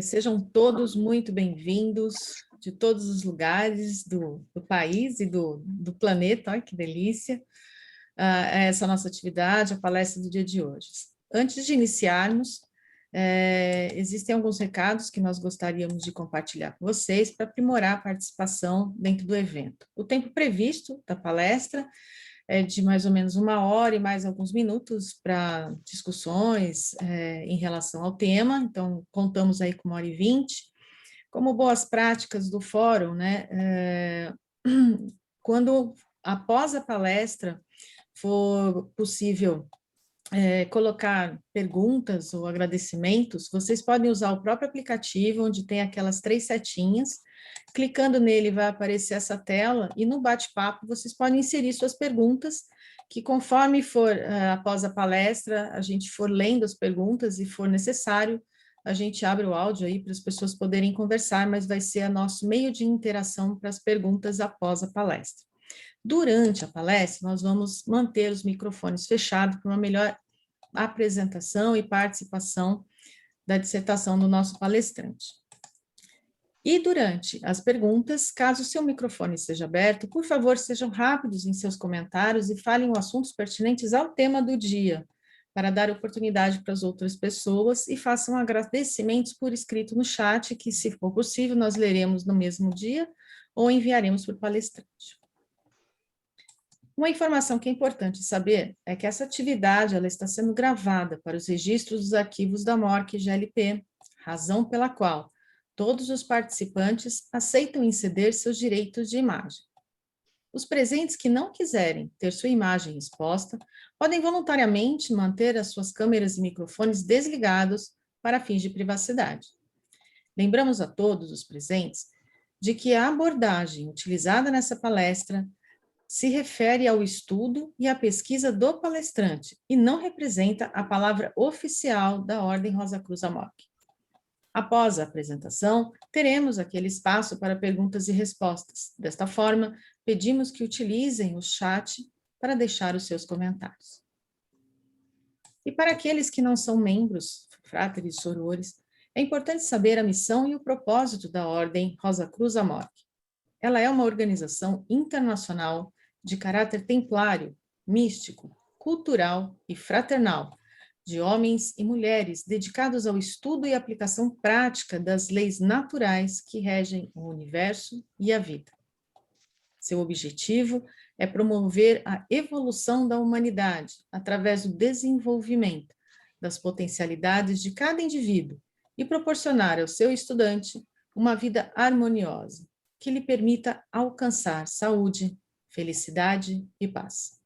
Sejam todos muito bem-vindos de todos os lugares do país e do planeta. Olha que delícia! Essa nossa atividade, a palestra do dia de hoje. Antes de iniciarmos, existem alguns recados que nós gostaríamos de compartilhar com vocês para aprimorar a participação dentro do evento. O tempo previsto da palestra é de mais ou menos 1 hora e mais alguns minutos para discussões em relação ao tema, então contamos aí com 1 hora e 20. Como boas práticas do fórum, né, quando após a palestra for possível colocar perguntas ou agradecimentos, vocês podem usar o próprio aplicativo, onde tem aquelas 3 setinhas. Clicando nele vai aparecer essa tela, e no bate-papo vocês podem inserir suas perguntas, que conforme for, após a palestra, a gente for lendo as perguntas e for necessário, a gente abre o áudio aí para as pessoas poderem conversar, mas vai ser o nosso meio de interação para as perguntas após a palestra. Durante a palestra, nós vamos manter os microfones fechados para uma melhor apresentação e participação da dissertação do nosso palestrante. E durante as perguntas, caso o seu microfone esteja aberto, por favor, sejam rápidos em seus comentários e falem os assuntos pertinentes ao tema do dia, para dar oportunidade para as outras pessoas, e façam agradecimentos por escrito no chat, que, se for possível, nós leremos no mesmo dia ou enviaremos para o palestrante. Uma informação que é importante saber é que essa atividade ela está sendo gravada para os registros dos arquivos da MORC GLP, razão pela qual todos os participantes aceitam ceder seus direitos de imagem. Os presentes que não quiserem ter sua imagem exposta podem voluntariamente manter as suas câmeras e microfones desligados para fins de privacidade. Lembramos a todos os presentes de que a abordagem utilizada nessa palestra se refere ao estudo e à pesquisa do palestrante e não representa a palavra oficial da Ordem Rosa Cruz AMORC. Após a apresentação, teremos aquele espaço para perguntas e respostas. Desta forma, pedimos que utilizem o chat para deixar os seus comentários. E para aqueles que não são membros, fráteres e sorores, é importante saber a missão e o propósito da Ordem Rosa Cruz AMORC. Ela é uma organização internacional de caráter templário, místico, cultural e fraternal, de homens e mulheres dedicados ao estudo e aplicação prática das leis naturais que regem o universo e a vida. Seu objetivo é promover a evolução da humanidade através do desenvolvimento das potencialidades de cada indivíduo e proporcionar ao seu estudante uma vida harmoniosa, que lhe permita alcançar saúde, felicidade e paz.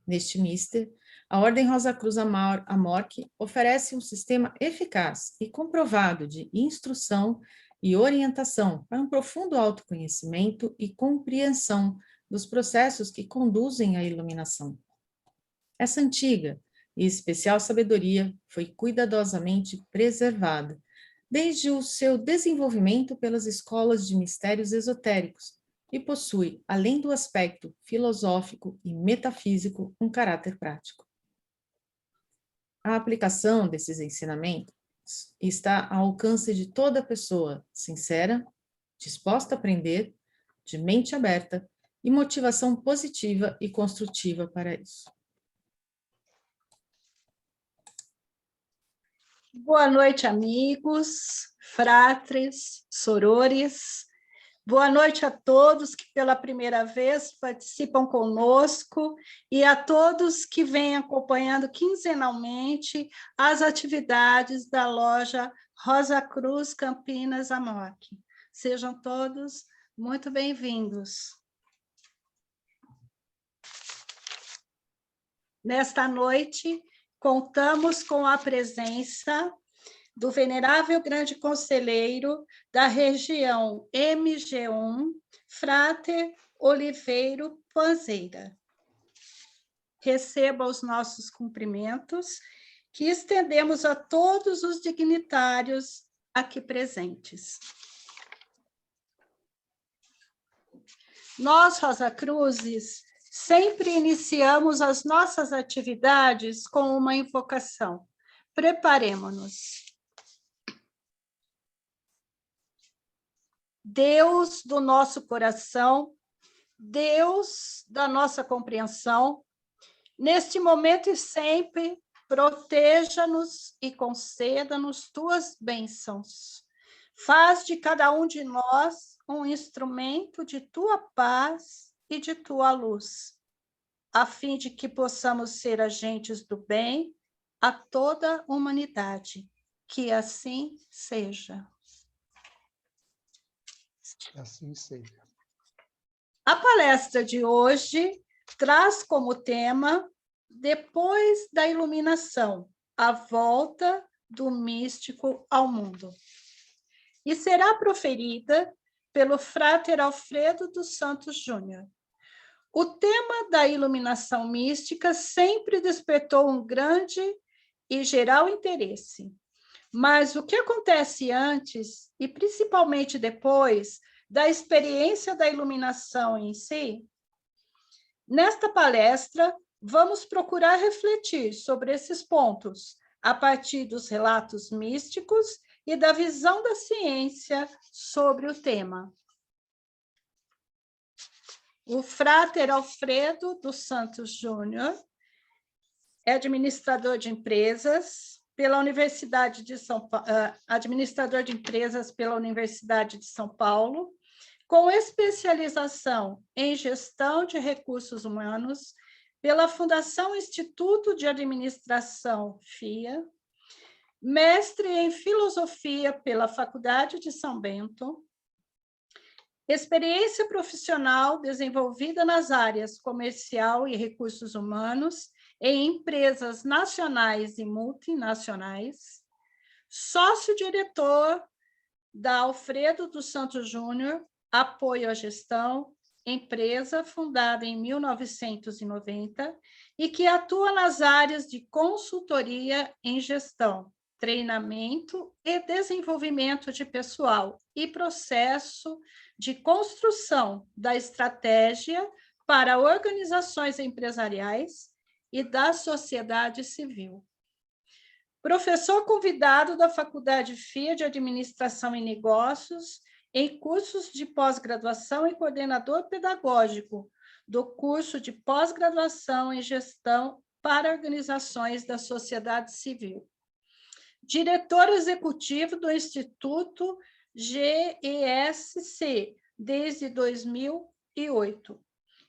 Neste mister, a Ordem Rosa Cruz AMORC oferece um sistema eficaz e comprovado de instrução e orientação para um profundo autoconhecimento e compreensão dos processos que conduzem à iluminação. Essa antiga e especial sabedoria foi cuidadosamente preservada desde o seu desenvolvimento pelas escolas de mistérios esotéricos, e possui, além do aspecto filosófico e metafísico, um caráter prático. A aplicação desses ensinamentos está ao alcance de toda pessoa sincera, disposta a aprender, de mente aberta e motivação positiva e construtiva para isso. Boa noite, amigos, fratres, sorores. Boa noite a todos que pela primeira vez participam conosco e a todos que vêm acompanhando quinzenalmente as atividades da loja Rosa Cruz Campinas AMORC. Sejam todos muito bem-vindos. Nesta noite, contamos com a presença do venerável grande conselheiro da região MG1, Frater Oliveiro Panzeira. Receba os nossos cumprimentos, que estendemos a todos os dignitários aqui presentes. Nós, Rosa Cruzes, sempre iniciamos as nossas atividades com uma invocação. Preparemo-nos. Deus do nosso coração, Deus da nossa compreensão, neste momento e sempre, proteja-nos e conceda-nos tuas bênçãos. Faz de cada um de nós um instrumento de tua paz e de tua luz, a fim de que possamos ser agentes do bem a toda a humanidade. Que assim seja. Assim seja. A palestra de hoje traz como tema Depois da Iluminação, a volta do místico ao mundo. E será proferida pelo Frater Alfredo dos Santos Júnior. O tema da iluminação mística sempre despertou um grande e geral interesse. Mas o que acontece antes, e principalmente depois, da experiência da iluminação em si? Nesta palestra, vamos procurar refletir sobre esses pontos, a partir dos relatos místicos e da visão da ciência sobre o tema. O Frater Alfredo dos Santos Júnior é administrador de empresas pela Universidade de São Paulo, administrador de empresas pela Universidade de São Paulo, com especialização em gestão de recursos humanos pela Fundação Instituto de Administração FIA, mestre em filosofia pela Faculdade de São Bento, experiência profissional desenvolvida nas áreas comercial e recursos humanos em empresas nacionais e multinacionais, sócio-diretor da Alfredo dos Santos Júnior, Apoio à Gestão, empresa fundada em 1990 e que atua nas áreas de consultoria em gestão, treinamento e desenvolvimento de pessoal e processo de construção da estratégia para organizações empresariais e da sociedade civil. Professor convidado da Faculdade FIA de Administração e Negócios em cursos de pós-graduação e coordenador pedagógico do curso de pós-graduação em gestão para organizações da sociedade civil. Diretor executivo do Instituto GESC desde 2008.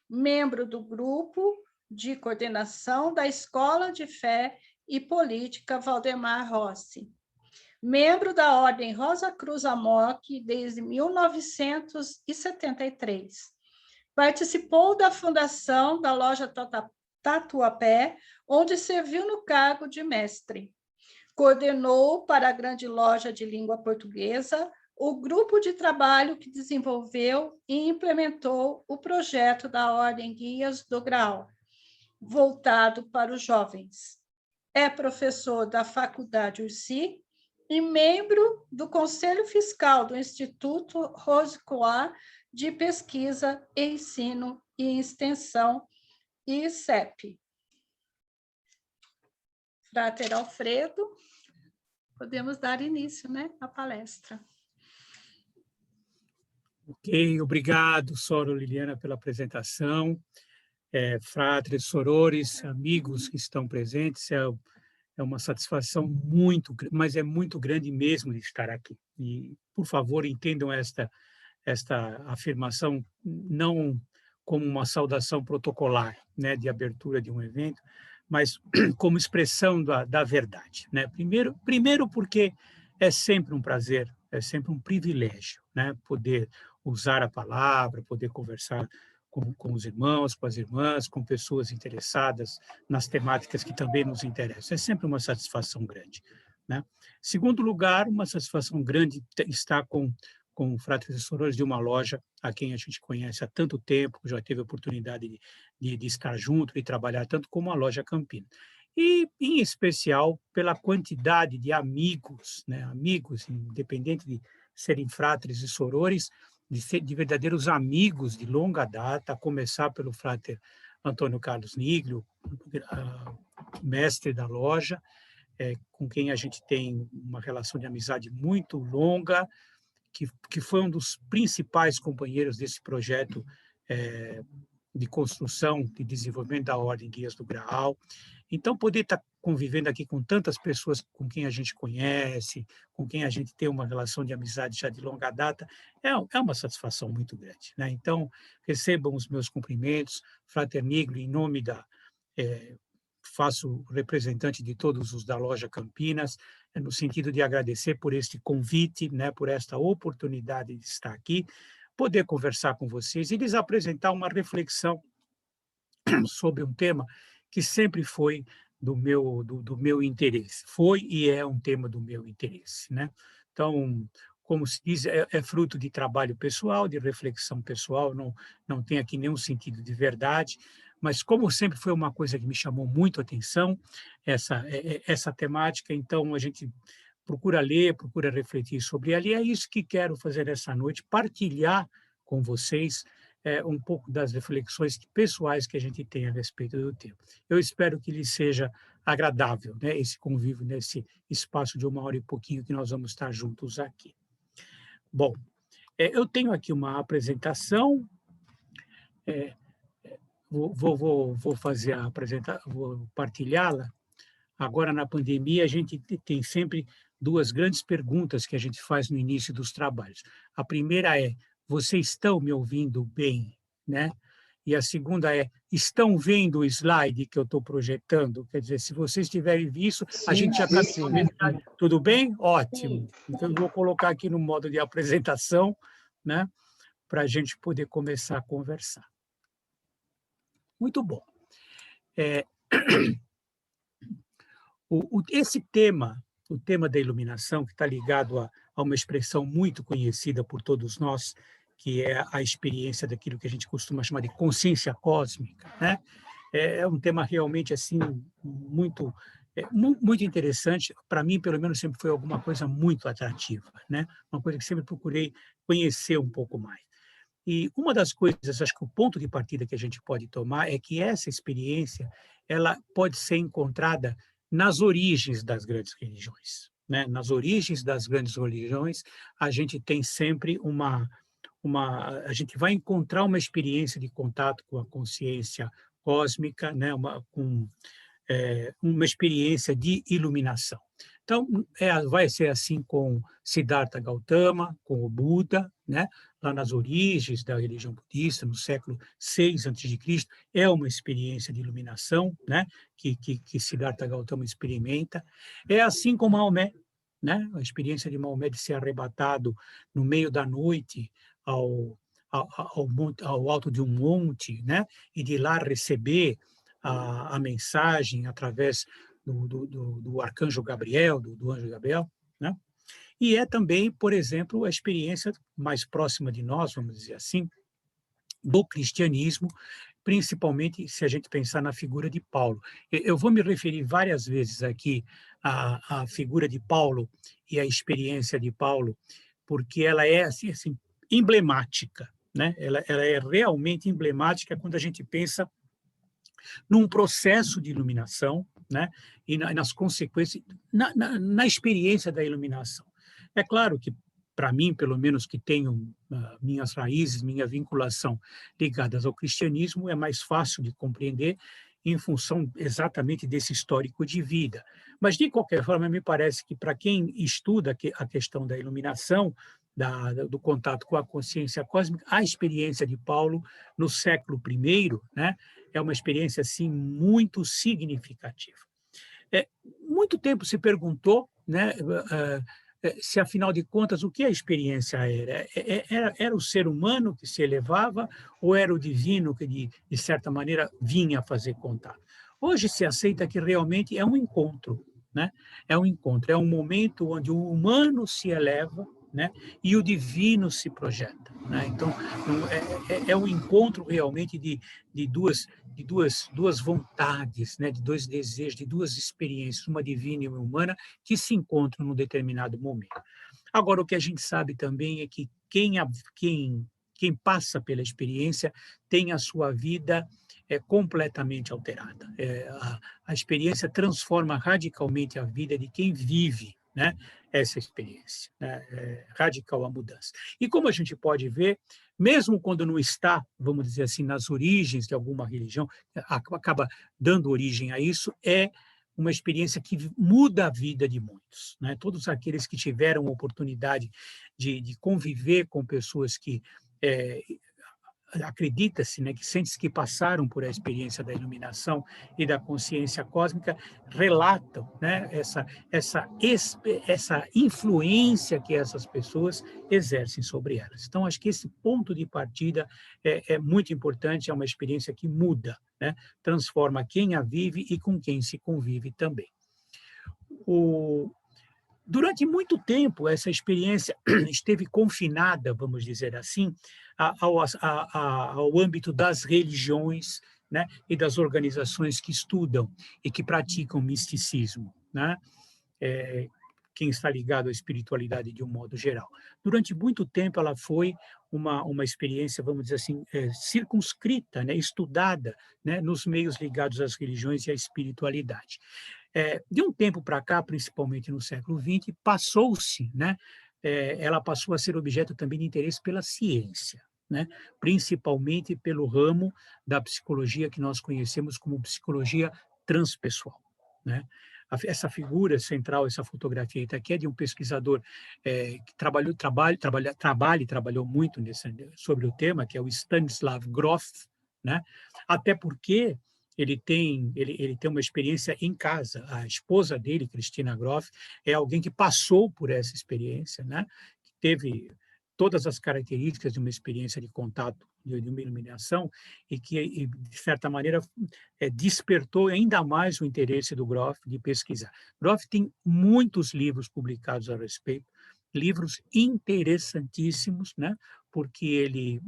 Membro do grupo de coordenação da Escola de Fé e Política Valdemar Rossi. Membro da Ordem Rosa Cruz Amok desde 1973. Participou da fundação da loja Tatuapé, onde serviu no cargo de mestre. Coordenou para a Grande Loja de Língua Portuguesa o grupo de trabalho que desenvolveu e implementou o projeto da Ordem Guias do Graal, voltado para os jovens. É professor da Faculdade Ursi e membro do Conselho Fiscal do Instituto Rose Coir de Pesquisa, Ensino e Extensão, ICEP. Frater Alfredo, podemos dar início, né, à palestra. Ok, obrigado, Soro Liliana, pela apresentação. Fratres, sorores, amigos que estão presentes, é uma satisfação muito, mas é muito grande mesmo de estar aqui. E, por favor, entendam esta afirmação não como uma saudação protocolar, né, de abertura de um evento, mas como expressão da verdade, né? Primeiro porque é sempre um prazer, é sempre um privilégio, né, poder usar a palavra, poder conversar com os irmãos, com as irmãs, com pessoas interessadas nas temáticas que também nos interessam. É sempre uma satisfação grande, né? Segundo lugar, uma satisfação grande estar com fratres e sorores de uma loja a quem a gente conhece há tanto tempo, já teve a oportunidade de estar junto e trabalhar tanto como a loja Campina. E, em especial, pela quantidade de amigos, né? Amigos, independente de serem fratres e sorores, de verdadeiros amigos de longa data, a começar pelo frater Antônio Carlos Niglio, mestre da loja, com quem a gente tem uma relação de amizade muito longa, que foi um dos principais companheiros desse projeto de construção, de desenvolvimento da Ordem Guias do Graal. Então, poder estar convivendo aqui com tantas pessoas com quem a gente conhece, com quem a gente tem uma relação de amizade já de longa data, é uma satisfação muito grande, né? Então, recebam os meus cumprimentos, Fraterniglo, em nome faço representante de todos os da loja Campinas, no sentido de agradecer por este convite, né, por esta oportunidade de estar aqui, poder conversar com vocês e lhes apresentar uma reflexão sobre um tema que sempre foi do meu interesse. Foi e é um tema do meu interesse, né? Então, como se diz, é fruto de trabalho pessoal, de reflexão pessoal, não tem aqui nenhum sentido de verdade, mas como sempre foi uma coisa que me chamou muito a atenção, essa temática, então a gente procura ler, procura refletir sobre ela, e é isso que quero fazer essa noite, partilhar com vocês um pouco das reflexões pessoais que a gente tem a respeito do tema. Eu espero que lhe seja agradável, né, esse convívio nesse espaço de 1 hora e pouquinho que nós vamos estar juntos aqui. Bom, eu tenho aqui uma apresentação, vou fazer a apresentação, vou partilhá-la. Agora, na pandemia, a gente tem sempre 2 grandes perguntas que a gente faz no início dos trabalhos. A primeira é: vocês estão me ouvindo bem, né? E a segunda é: estão vendo o slide que eu estou projetando? Quer dizer, se vocês tiverem visto, a gente já caminhou a metade. Tudo bem? Ótimo. Então, eu vou colocar aqui no modo de apresentação, né, para a gente poder começar a conversar. Muito bom. Esse tema, o tema da iluminação, que está ligado a uma expressão muito conhecida por todos nós, que é a experiência daquilo que a gente costuma chamar de consciência cósmica, né? É um tema realmente assim muito interessante. Para mim, pelo menos, sempre foi alguma coisa muito atrativa, né? Uma coisa que sempre procurei conhecer um pouco mais. E uma das coisas, acho que o ponto de partida que a gente pode tomar é que essa experiência ela pode ser encontrada nas origens das grandes religiões, né? Nas origens das grandes religiões, a gente tem sempre a gente vai encontrar uma experiência de contato com a consciência cósmica, né? Uma experiência de iluminação. Então, vai ser assim com Siddhartha Gautama, com o Buda, né? Lá nas origens da religião budista, no século VI a.C., é uma experiência de iluminação, né? que Siddhartha Gautama experimenta. É assim com Maomé, né? A experiência de Maomé de ser arrebatado no meio da noite ao alto de um monte, né? E de lá receber a mensagem através do arcanjo Gabriel, do anjo Gabriel, né? E é também, por exemplo, a experiência mais próxima de nós, vamos dizer assim, do cristianismo, principalmente se a gente pensar na figura de Paulo. Eu vou me referir várias vezes aqui à figura de Paulo e à experiência de Paulo, porque ela é assim emblemática, né? Ela é realmente emblemática quando a gente pensa num processo de iluminação, né? E nas consequências, na experiência da iluminação. É claro que, para mim, pelo menos que tenho minhas raízes, minha vinculação ligadas ao cristianismo, é mais fácil de compreender em função exatamente desse histórico de vida. Mas, de qualquer forma, me parece que, para quem estuda a questão da iluminação, do contato com a consciência cósmica, a experiência de Paulo no século I, né, é uma experiência assim, muito significativa. Muito tempo se perguntou, né, se, afinal de contas, o que a experiência era? Era o ser humano que se elevava ou era o divino que, de certa maneira, vinha fazer contato? Hoje se aceita que realmente é um encontro, né? É um encontro, é um momento onde o humano se eleva, né? E o divino se projeta, né? Então, é um encontro realmente de duas vontades, né? De 2 desejos, de 2 experiências, uma divina e uma humana, que se encontram num determinado momento. Agora, o que a gente sabe também é que quem passa pela experiência tem a sua vida completamente alterada. A experiência transforma radicalmente a vida de quem vive, né, essa experiência, né, radical a mudança. E como a gente pode ver, mesmo quando não está, vamos dizer assim, nas origens de alguma religião, acaba dando origem a isso, é uma experiência que muda a vida de muitos, né? Todos aqueles que tiveram a oportunidade de conviver com pessoas que acredita-se, né, que sentes que passaram por a experiência da iluminação e da consciência cósmica, relatam, né, essa influência que essas pessoas exercem sobre elas. Então, acho que esse ponto de partida é muito importante, é uma experiência que muda, né, transforma quem a vive e com quem se convive também. Durante muito tempo, essa experiência esteve confinada, vamos dizer assim, ao âmbito das religiões, né, e das organizações que estudam e que praticam misticismo, né? Quem está ligado à espiritualidade de um modo geral. Durante muito tempo, ela foi uma experiência, vamos dizer assim, circunscrita, né, estudada, né, nos meios ligados às religiões e à espiritualidade. De um tempo para cá, principalmente no século XX, passou-se, né, ela passou a ser objeto também de interesse pela ciência, né, principalmente pelo ramo da psicologia que nós conhecemos como psicologia transpessoal, né? Essa figura central, essa fotografia está aqui, é de um pesquisador que trabalhou muito sobre o tema, que é o Stanislav Grof, né? Até porque ele tem uma experiência em casa. A esposa dele, Cristina Grof, é alguém que passou por essa experiência, né? Que teve todas as características de uma experiência de contato, de uma iluminação, e que, de certa maneira, despertou ainda mais o interesse do Grof de pesquisar. Grof tem muitos livros publicados a respeito, livros interessantíssimos, né? Porque ele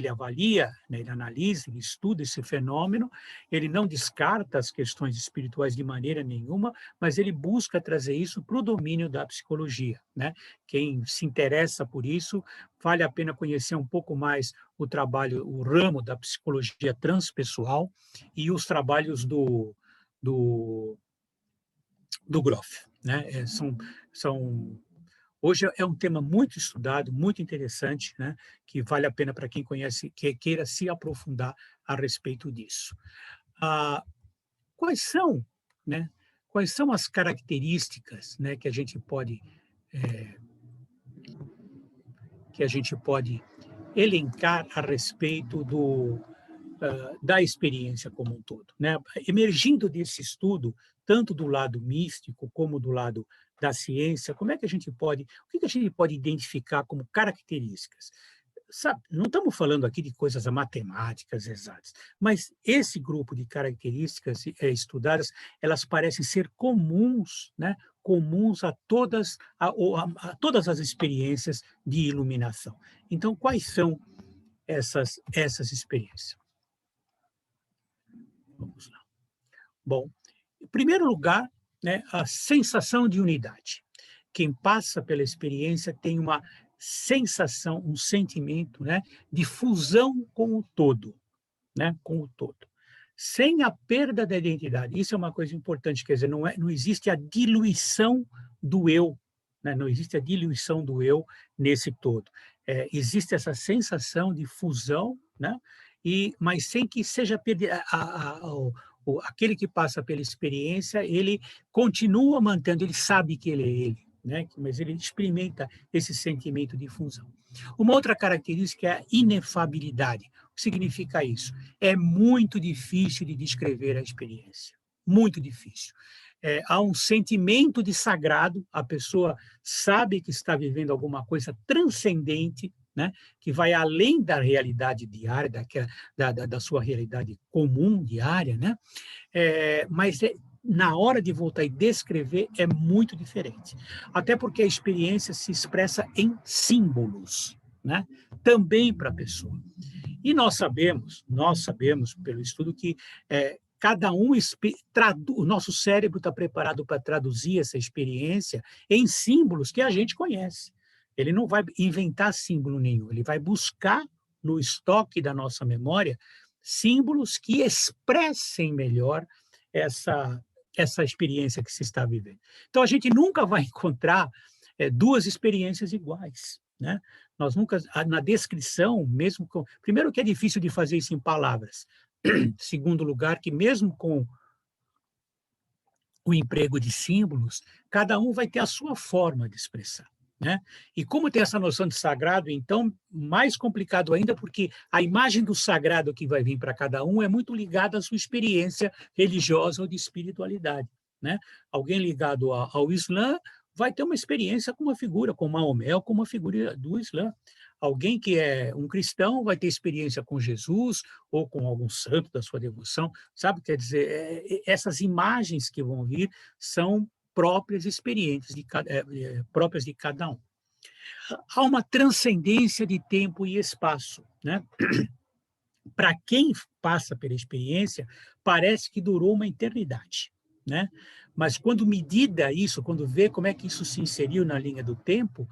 avalia, né? Ele analisa, ele estuda esse fenômeno, ele não descarta as questões espirituais de maneira nenhuma, mas ele busca trazer isso para o domínio da psicologia, né? Quem se interessa por isso, vale a pena conhecer um pouco mais o trabalho, o ramo da psicologia transpessoal e os trabalhos do Grof, né? Hoje é um tema muito estudado, muito interessante, né? Que vale a pena para quem conhece, que queira se aprofundar a respeito disso. Quais são, né? Quais são as características, né, que a gente pode elencar a respeito da experiência como um todo, né? Emergindo desse estudo, tanto do lado místico como do lado da ciência, o que a gente pode identificar como características? Sabe, não estamos falando aqui de coisas matemáticas exatas, mas esse grupo de características estudadas, elas parecem ser comuns, né? Comuns a todas as experiências de iluminação. Então, quais são essas experiências? Vamos lá. Bom, em primeiro lugar, né, a sensação de unidade. Quem passa pela experiência tem uma sensação, um sentimento, né, de fusão com o todo, né, com o todo. Sem a perda da identidade. Isso é uma coisa importante, quer dizer, não existe a diluição do eu, né, não existe a diluição do eu nesse todo. Existe essa sensação de fusão, né, mas sem que seja perdida aquele que passa pela experiência, ele continua mantendo, ele sabe que ele é ele, né? Mas ele experimenta esse sentimento de fusão. Uma outra característica é a inefabilidade. O que significa isso? É muito difícil de descrever a experiência, muito difícil. Há um sentimento de sagrado, a pessoa sabe que está vivendo alguma coisa transcendente, né, que vai além da realidade diária, da sua realidade comum diária, né? Mas na hora de voltar e descrever é muito diferente. Até porque a experiência se expressa em símbolos, né? Também para a pessoa. E nós sabemos pelo estudo que cada um, o nosso cérebro está preparado para traduzir essa experiência em símbolos que a gente conhece. Ele não vai inventar símbolo nenhum, ele vai buscar no estoque da nossa memória símbolos que expressem melhor essa experiência que se está vivendo. Então, a gente nunca vai encontrar duas experiências iguais, né? Nós nunca, na descrição, mesmo com... Primeiro que é difícil de fazer isso em palavras. Segundo lugar, que mesmo com o emprego de símbolos, cada um vai ter a sua forma de expressar, né? E como tem essa noção de sagrado, então, mais complicado ainda, porque a imagem do sagrado que vai vir para cada um é muito ligada à sua experiência religiosa ou de espiritualidade, né? Alguém ligado ao Islã vai ter uma experiência com uma figura, com Maomé, ou com uma figura do Islã. Alguém que é um cristão vai ter experiência com Jesus ou com algum santo da sua devoção, sabe? Quer dizer, essas imagens que vão vir são próprias experiências próprias de cada um. Há uma transcendência de tempo e espaço, né? Para quem passa pela experiência, parece que durou uma eternidade, né? Mas quando medida isso, quando vê como é que isso se inseriu na linha do tempo,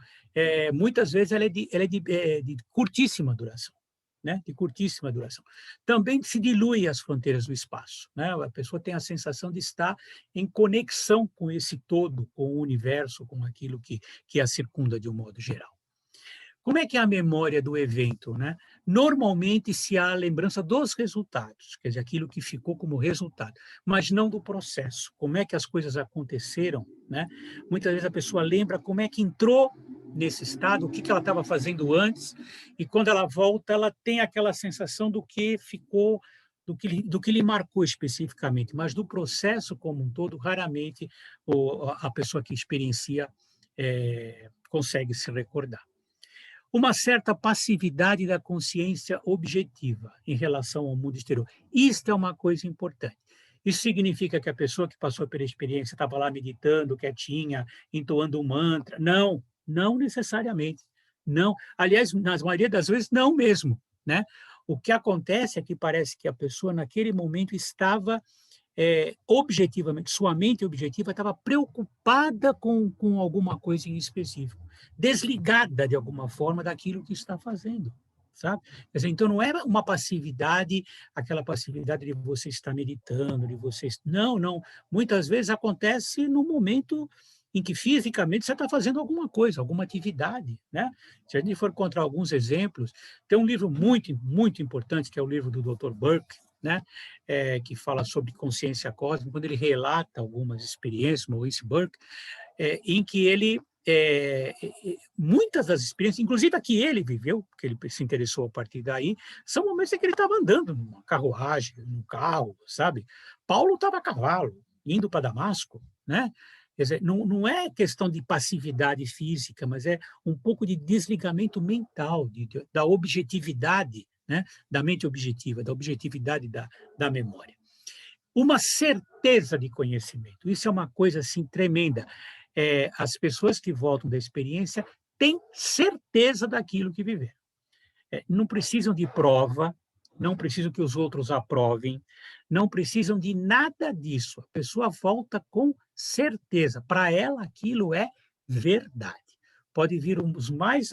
muitas vezes ela é de curtíssima duração, né? De curtíssima duração. Também se dilui as fronteiras do espaço, né? A pessoa tem a sensação de estar em conexão com esse todo, com o universo, com aquilo que a circunda de um modo geral. Como é que é a memória do evento, né? Normalmente se há a lembrança dos resultados, quer dizer, aquilo que ficou como resultado, mas não do processo, como é que as coisas aconteceram, né? Muitas vezes a pessoa lembra como é que entrou nesse estado, o que ela estava fazendo antes, e quando ela volta, ela tem aquela sensação do que ficou, do que lhe marcou especificamente, mas do processo como um todo, raramente a pessoa que experiencia consegue se recordar. Uma certa passividade da consciência objetiva em relação ao mundo exterior. Isto é uma coisa importante. Isso significa que a pessoa que passou pela experiência estava lá meditando, quietinha, entoando um mantra. Não, não necessariamente. Não. Aliás, na maioria das vezes, não mesmo, né? O que acontece é que parece que a pessoa, naquele momento, estava objetivamente, sua mente objetiva estava preocupada com alguma coisa em específico, desligada de alguma forma daquilo que está fazendo, sabe? Quer dizer, então não era uma passividade, aquela passividade de você estar meditando, de você... Não, não. Muitas vezes acontece no momento em que fisicamente você está fazendo alguma coisa, alguma atividade, né? Se a gente for encontrar alguns exemplos, tem um livro muito, muito importante, que é o livro do Dr. Burke, né? Que fala sobre consciência cósmica, quando ele relata algumas experiências, Maurice Burke, em que ele, muitas das experiências, inclusive a que ele viveu, porque ele se interessou a partir daí, são momentos em que ele estava andando numa carruagem, num carro, sabe? Paulo estava a cavalo, indo para Damasco, né? Quer dizer, não é questão de passividade física, mas é um pouco de desligamento mental, da objetividade, né? Da mente objetiva, da objetividade da memória. Uma certeza de conhecimento, isso é uma coisa assim tremenda. As pessoas que voltam da experiência têm certeza daquilo que viveram. Não precisam de prova, não precisam que os outros aprovem, não precisam de nada disso. A pessoa volta com certeza. Para ela, aquilo é verdade. Pode vir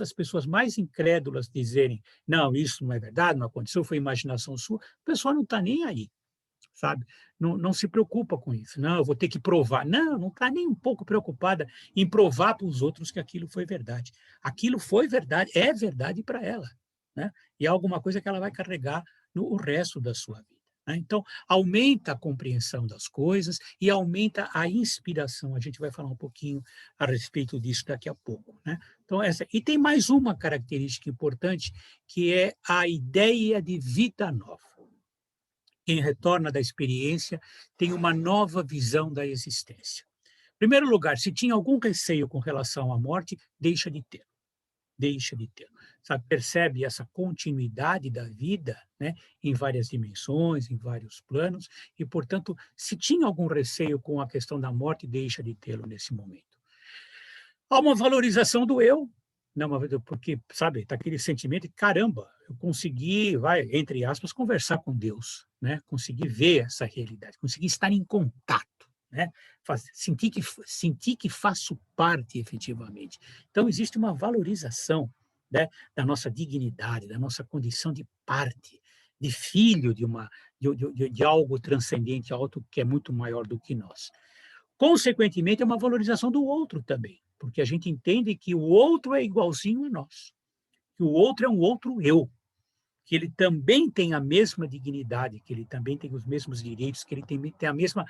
as pessoas mais incrédulas dizerem, não, isso não é verdade, não aconteceu, foi imaginação sua. A pessoa não está nem aí, sabe? Não se preocupa com isso. Não, eu vou ter que provar. Não está nem um pouco preocupada em provar para os outros que aquilo foi verdade. Aquilo foi verdade, é verdade para ela, né? E é alguma coisa que ela vai carregar no resto da sua vida. Então, aumenta a compreensão das coisas e aumenta a inspiração. A gente vai falar um pouquinho a respeito disso daqui a pouco, né? Então, e tem mais uma característica importante, que é a ideia de vida nova. Quem retorna da experiência tem uma nova visão da existência. Em primeiro lugar, se tinha algum receio com relação à morte, deixa de ter. Deixa de ter. Sabe, percebe essa continuidade da vida, né, em várias dimensões, em vários planos, e, portanto, se tinha algum receio com a questão da morte, deixa de tê-lo nesse momento. Há uma valorização do eu, não, porque, sabe, está aquele sentimento de, caramba, eu consegui, entre aspas, conversar com Deus, né, consegui ver essa realidade, consegui estar em contato, né? Sentir que faço parte efetivamente. Então, existe uma valorização, né, da nossa dignidade, da nossa condição de parte de filho de algo transcendente, algo que é muito maior do que nós. Consequentemente, é uma valorização do outro também, porque a gente entende que o outro é igualzinho a nós, que o outro é um outro eu, que ele também tem a mesma dignidade, que ele também tem os mesmos direitos, que ele tem a mesma...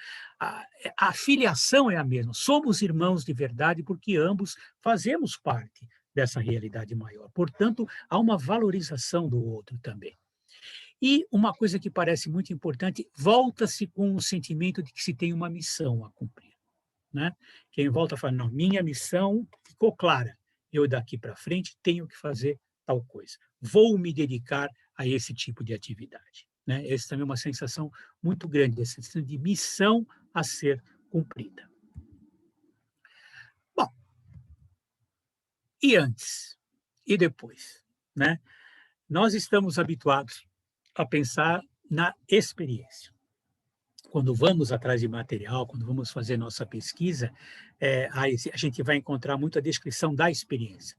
A filiação é a mesma. Somos irmãos de verdade porque ambos fazemos parte dessa realidade maior. Portanto, há uma valorização do outro também. E uma coisa que parece muito importante, volta-se com o sentimento de que se tem uma missão a cumprir, né? Quem volta fala, não, minha missão ficou clara, eu daqui para frente tenho que fazer tal coisa, vou me dedicar a esse tipo de atividade, né? Essa também é uma sensação muito grande, essa sensação de missão a ser cumprida. Bom, e antes? E depois, né? Nós estamos habituados a pensar na experiência. Quando vamos atrás de material, quando vamos fazer nossa pesquisa, a gente vai encontrar muita descrição da experiência.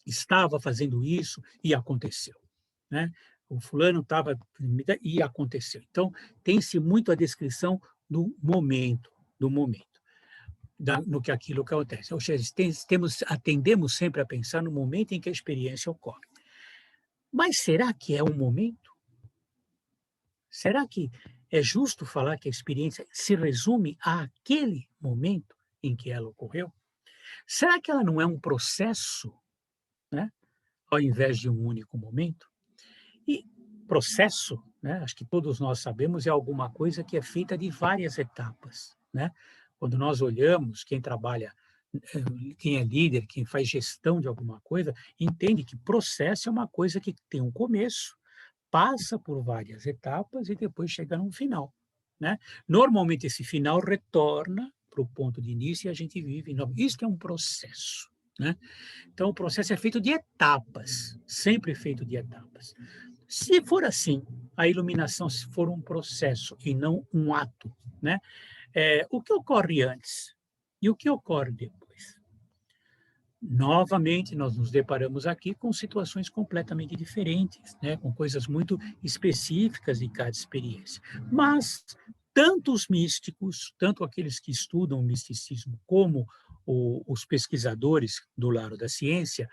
Estava fazendo isso e aconteceu, né? O fulano estava e aconteceu. Então, tem-se muito a descrição do momento, no que aquilo que acontece. Ou seja, atendemos sempre a pensar no momento em que a experiência ocorre. Mas será que é um momento? Será que é justo falar que a experiência se resume àquele momento em que ela ocorreu? Será que ela não é um processo, né, ao invés de um único momento? E processo, né, acho que todos nós sabemos, é alguma coisa que é feita de várias etapas, né? Quando nós olhamos, quem trabalha, quem é líder, quem faz gestão de alguma coisa, entende que processo é uma coisa que tem um começo, passa por várias etapas e depois chega num final, né? Normalmente esse final retorna para o ponto de início e a gente vive. Isso é um processo, né? Então o processo é feito de etapas, sempre feito de etapas. Se for assim, a iluminação se for um processo e não um ato, né? O que ocorre antes e o que ocorre depois? Novamente, nós nos deparamos aqui com situações completamente diferentes, né? Com coisas muito específicas de cada experiência. Mas tanto os místicos, tanto aqueles que estudam o misticismo, como os pesquisadores do lado da ciência,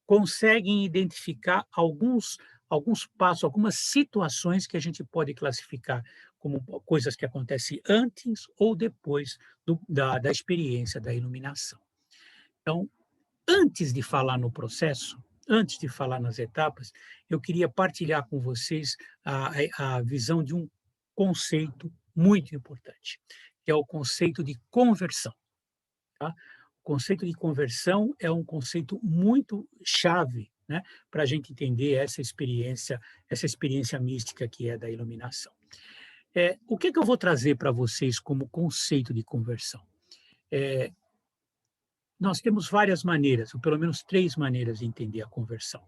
conseguem identificar alguns passos, algumas situações que a gente pode classificar como coisas que acontecem antes ou depois da experiência da iluminação. Então, antes de falar no processo, antes de falar nas etapas, eu queria partilhar com vocês a visão de um conceito muito importante, que é o conceito de conversão. Tá? O conceito de conversão é um conceito muito chave, né, para a gente entender essa experiência mística que é da iluminação. O que eu vou trazer para vocês como conceito de conversão? Nós temos várias maneiras, ou pelo menos 3 maneiras de entender a conversão.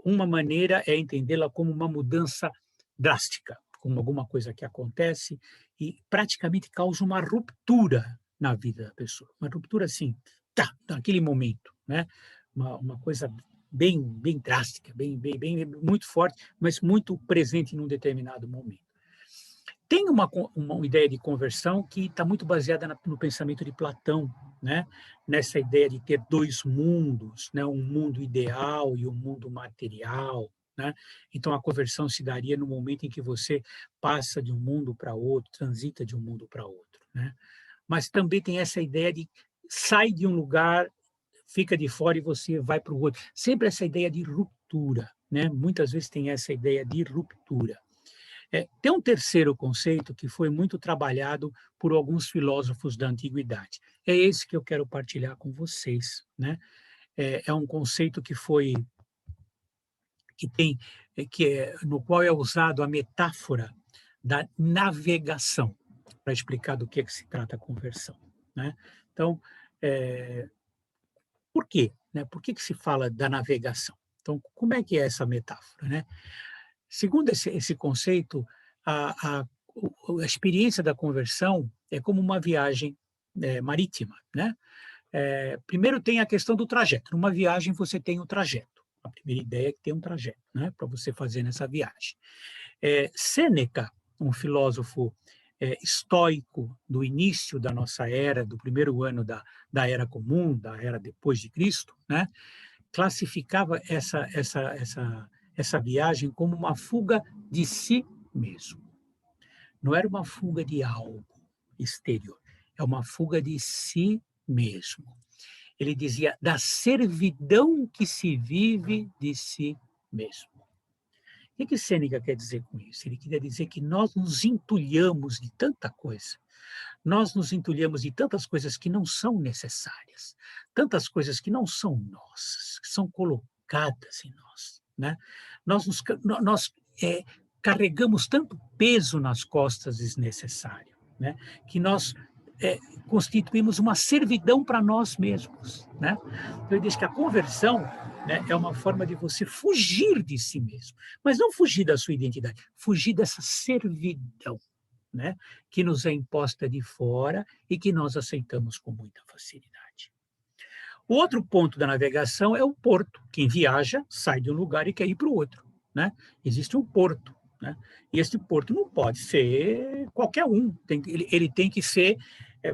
Uma maneira é entendê-la como uma mudança drástica, como alguma coisa que acontece e praticamente causa uma ruptura na vida da pessoa. Uma ruptura assim, naquele momento, né? Uma coisa bem drástica, bem muito forte, mas muito presente num determinado momento. Tem uma ideia de conversão que está muito baseada no pensamento de Platão, né? Nessa ideia de ter 2 mundos, né? Um mundo ideal e um mundo material, né? Então, a conversão se daria no momento em que você passa de um mundo para outro, transita de um mundo para outro, né? Mas também tem essa ideia de sai de um lugar, fica de fora e você vai para o outro. Sempre essa ideia de ruptura, né? Muitas vezes tem essa ideia de ruptura. Tem um terceiro conceito que foi muito trabalhado por alguns filósofos da antiguidade. É esse que eu quero partilhar com vocês, né? É um conceito no qual é usado a metáfora da navegação para explicar do que se trata a conversão, né? Então, por quê, né? Por que se fala da navegação? Então, como é que é essa metáfora, né? Segundo esse conceito, a experiência da conversão é como uma viagem marítima, né? Primeiro tem a questão do trajeto. Numa viagem você tem o trajeto, A primeira ideia é que tem um trajeto, né, para você fazer nessa viagem. Sêneca, um filósofo estoico do início da nossa era, do primeiro ano da Era Comum, da Era depois de Cristo, né, classificava essa viagem como uma fuga de si mesmo. Não era uma fuga de algo exterior, é uma fuga de si mesmo. Ele dizia da servidão que se vive de si mesmo. O que Sêneca quer dizer com isso? Ele queria dizer que nós nos entulhamos de tanta coisa, nós nos entulhamos de tantas coisas que não são necessárias, tantas coisas que não são nossas, que são colocadas em nós, né? Nós carregamos tanto peso nas costas desnecessário, né? Que nós constituímos uma servidão para nós mesmos, né? Então, ele diz que a conversão, né, é uma forma de você fugir de si mesmo, mas não fugir da sua identidade, fugir dessa servidão, né, que nos é imposta de fora e que nós aceitamos com muita facilidade. O outro ponto da navegação é o porto. Quem viaja sai de um lugar e quer ir para o outro, né? Existe um porto, né? E esse porto não pode ser qualquer um. Ele tem que ser,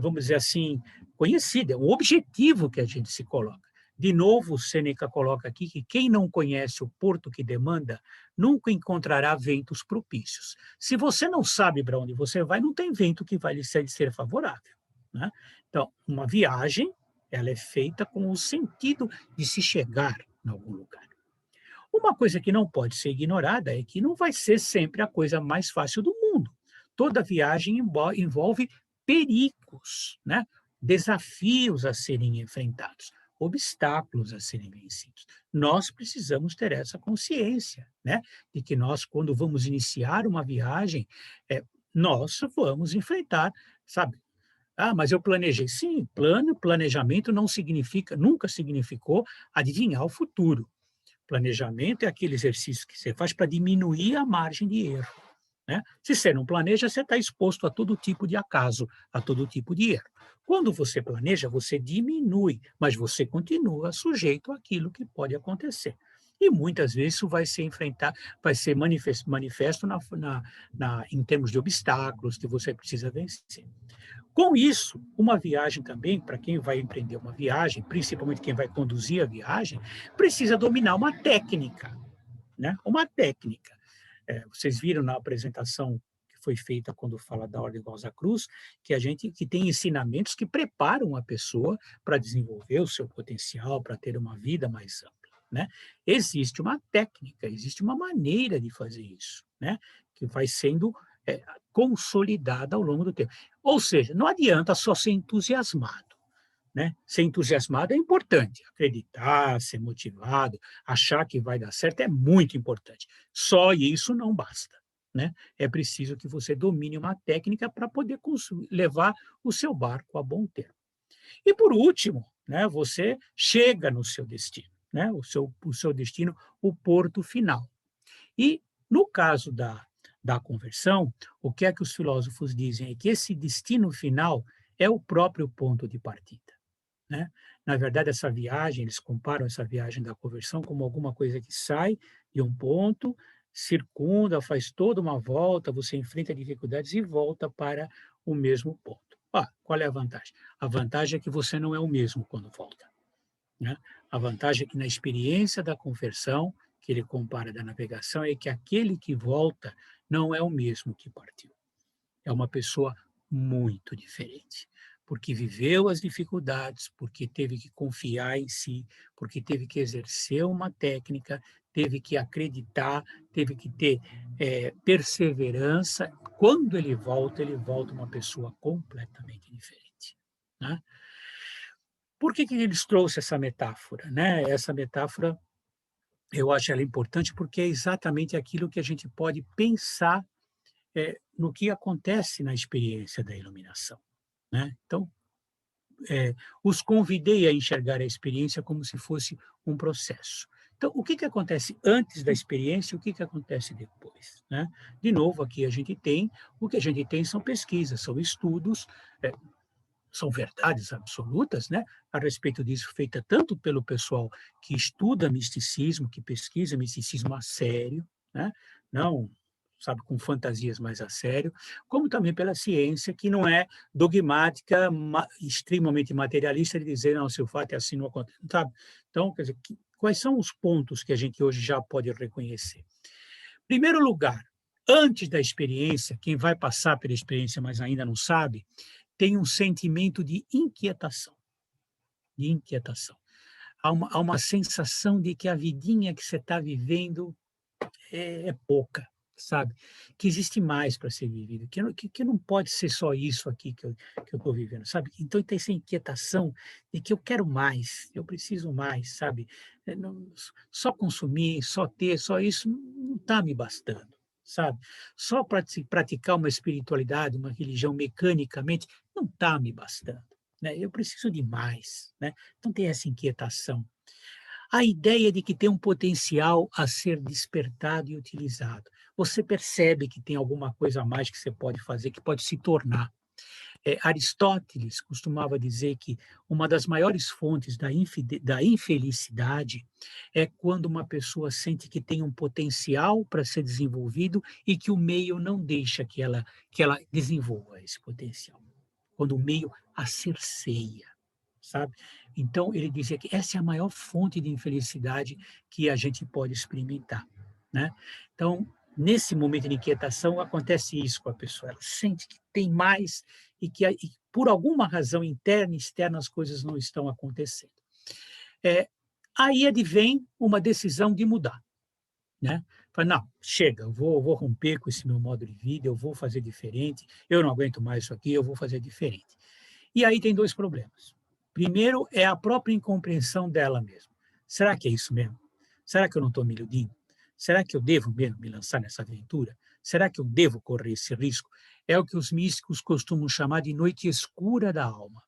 vamos dizer assim, conhecido. É um objetivo que a gente se coloca. De novo, Sêneca coloca aqui que quem não conhece o porto que demanda nunca encontrará ventos propícios. Se você não sabe para onde você vai, não tem vento que vai lhe ser favorável, né? Então, uma viagem, ela é feita com o sentido de se chegar em algum lugar. Uma coisa que não pode ser ignorada é que não vai ser sempre a coisa mais fácil do mundo. Toda viagem envolve perigos, né? Desafios a serem enfrentados, obstáculos a serem vencidos. Nós precisamos ter essa consciência, né? De que nós, quando vamos iniciar uma viagem, nós vamos enfrentar, sabe? Ah, mas eu planejei. Sim, planejamento nunca significou adivinhar o futuro. Planejamento é aquele exercício que você faz para diminuir a margem de erro, né? Se você não planeja, você está exposto a todo tipo de acaso, a todo tipo de erro. Quando você planeja, você diminui, mas você continua sujeito àquilo que pode acontecer. E muitas vezes isso vai ser manifesto em termos de obstáculos que você precisa vencer. Com isso, uma viagem também, para quem vai empreender uma viagem, principalmente quem vai conduzir a viagem, precisa dominar uma técnica, né? Uma técnica. Vocês viram na apresentação que foi feita quando fala da Ordem Rosa Cruz, que tem ensinamentos que preparam a pessoa para desenvolver o seu potencial, para ter uma vida mais ampla, né? Existe uma técnica, existe uma maneira de fazer isso, né? Que vai sendo consolidada ao longo do tempo. Ou seja, não adianta só ser entusiasmado, né? Ser entusiasmado é importante, acreditar, ser motivado, achar que vai dar certo é muito importante. Só isso não basta, né? É preciso que você domine uma técnica para poder levar o seu barco a bom termo. E por último, né, você chega no seu destino, né? O seu destino, o porto final. E no caso da conversão, o que é que os filósofos dizem? É que esse destino final é o próprio ponto de partida, né? Na verdade, eles comparam essa viagem da conversão como alguma coisa que sai de um ponto, circunda, faz toda uma volta, você enfrenta dificuldades e volta para o mesmo ponto. Qual é a vantagem? A vantagem é que você não é o mesmo quando volta, né? A vantagem é que na experiência da conversão, que ele compara da navegação, é que aquele que volta não é o mesmo que partiu. É uma pessoa muito diferente, porque viveu as dificuldades, porque teve que confiar em si, porque teve que exercer uma técnica, teve que acreditar, teve que ter perseverança. Quando ele volta uma pessoa completamente diferente, né? Por que eles trouxeram essa metáfora, né? Essa metáfora, eu acho ela importante porque é exatamente aquilo que a gente pode pensar no que acontece na experiência da iluminação, né? Então, os convidei a enxergar a experiência como se fosse um processo. Então, o que acontece antes da experiência e o que acontece depois, né? De novo, aqui o que a gente tem são pesquisas, são estudos, são verdades absolutas, né, a respeito disso, feita tanto pelo pessoal que estuda misticismo, que pesquisa misticismo a sério, né, não, sabe, com fantasias mais a sério, como também pela ciência, que não é dogmática, extremamente materialista, de dizer, não, se o fato é assim, não acontece, sabe? Então, quer dizer, quais são os pontos que a gente hoje já pode reconhecer? Primeiro lugar, antes da experiência, quem vai passar pela experiência, mas ainda não sabe, tem um sentimento de inquietação. De inquietação. Há uma sensação de que a vidinha que você está vivendo é pouca, sabe? Que existe mais para ser vivido, que não pode ser só isso aqui que eu estou vivendo, sabe? Então tem essa inquietação de que eu quero mais, eu preciso mais, sabe? Só consumir, só ter, só isso não está me bastando, sabe? Só praticar uma espiritualidade, uma religião mecanicamente não está me bastando, né? Eu preciso de mais, né? Então tem essa inquietação. A ideia de que tem um potencial a ser despertado e utilizado. Você percebe que tem alguma coisa a mais que você pode fazer, que pode se tornar. Aristóteles costumava dizer que uma das maiores fontes da infelicidade é quando uma pessoa sente que tem um potencial para ser desenvolvido e que o meio não deixa que ela desenvolva esse potencial. Quando o meio a cerceia, sabe? Então, ele dizia que essa é a maior fonte de infelicidade que a gente pode experimentar, né? Então, nesse momento de inquietação, acontece isso com a pessoa. Ela sente que tem mais e que, por alguma razão interna e externa, as coisas não estão acontecendo. Aí advém uma decisão de mudar, né? Fala, não, chega, eu vou romper com esse meu modo de vida, eu vou fazer diferente, eu não aguento mais isso aqui, eu vou fazer diferente. E aí tem dois problemas. Primeiro é a própria incompreensão dela mesma. Será que é isso mesmo? Será que eu não estou me iludindo? Será que eu devo mesmo me lançar nessa aventura? Será que eu devo correr esse risco? É o que os místicos costumam chamar de noite escura da alma,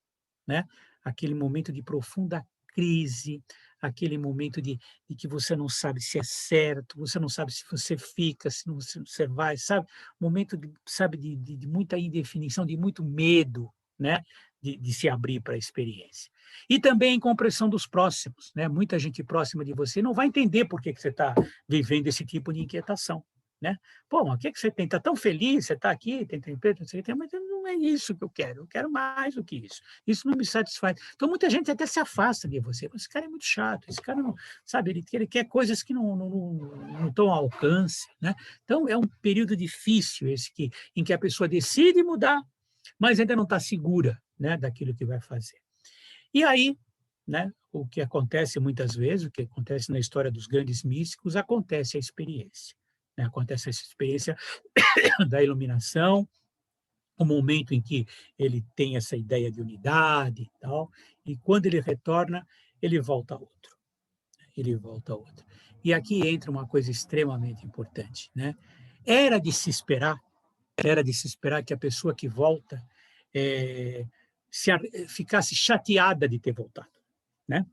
né? Aquele momento de profunda crise, aquele momento de que você não sabe se é certo, você não sabe se você fica, se você vai, sabe? Momento de muita indefinição, de muito medo, né? De se abrir para a experiência. E também a incompreensão dos próximos, né? Muita gente próxima de você não vai entender por que você está vivendo esse tipo de inquietação, né? Pô, mas o que você tem? Está tão feliz, você está aqui, tem emprego, não sei o que, mas não é isso que eu quero mais do que isso. Isso não me satisfaz. Então, muita gente até se afasta de você. Esse cara é muito chato, esse cara não, sabe, ele quer coisas que não estão ao alcance, né? Então, é um período difícil esse em que a pessoa decide mudar, mas ainda não está segura, né, daquilo que vai fazer. E aí, né, o que acontece muitas vezes, o que acontece na história dos grandes místicos, acontece a experiência. Né? Acontece essa experiência da iluminação, o momento em que ele tem essa ideia de unidade e tal, e quando ele retorna, ele volta a outro. Ele volta a outro. E aqui entra uma coisa extremamente importante, né? Era de se esperar que a pessoa que volta ficasse chateada de ter voltado, né?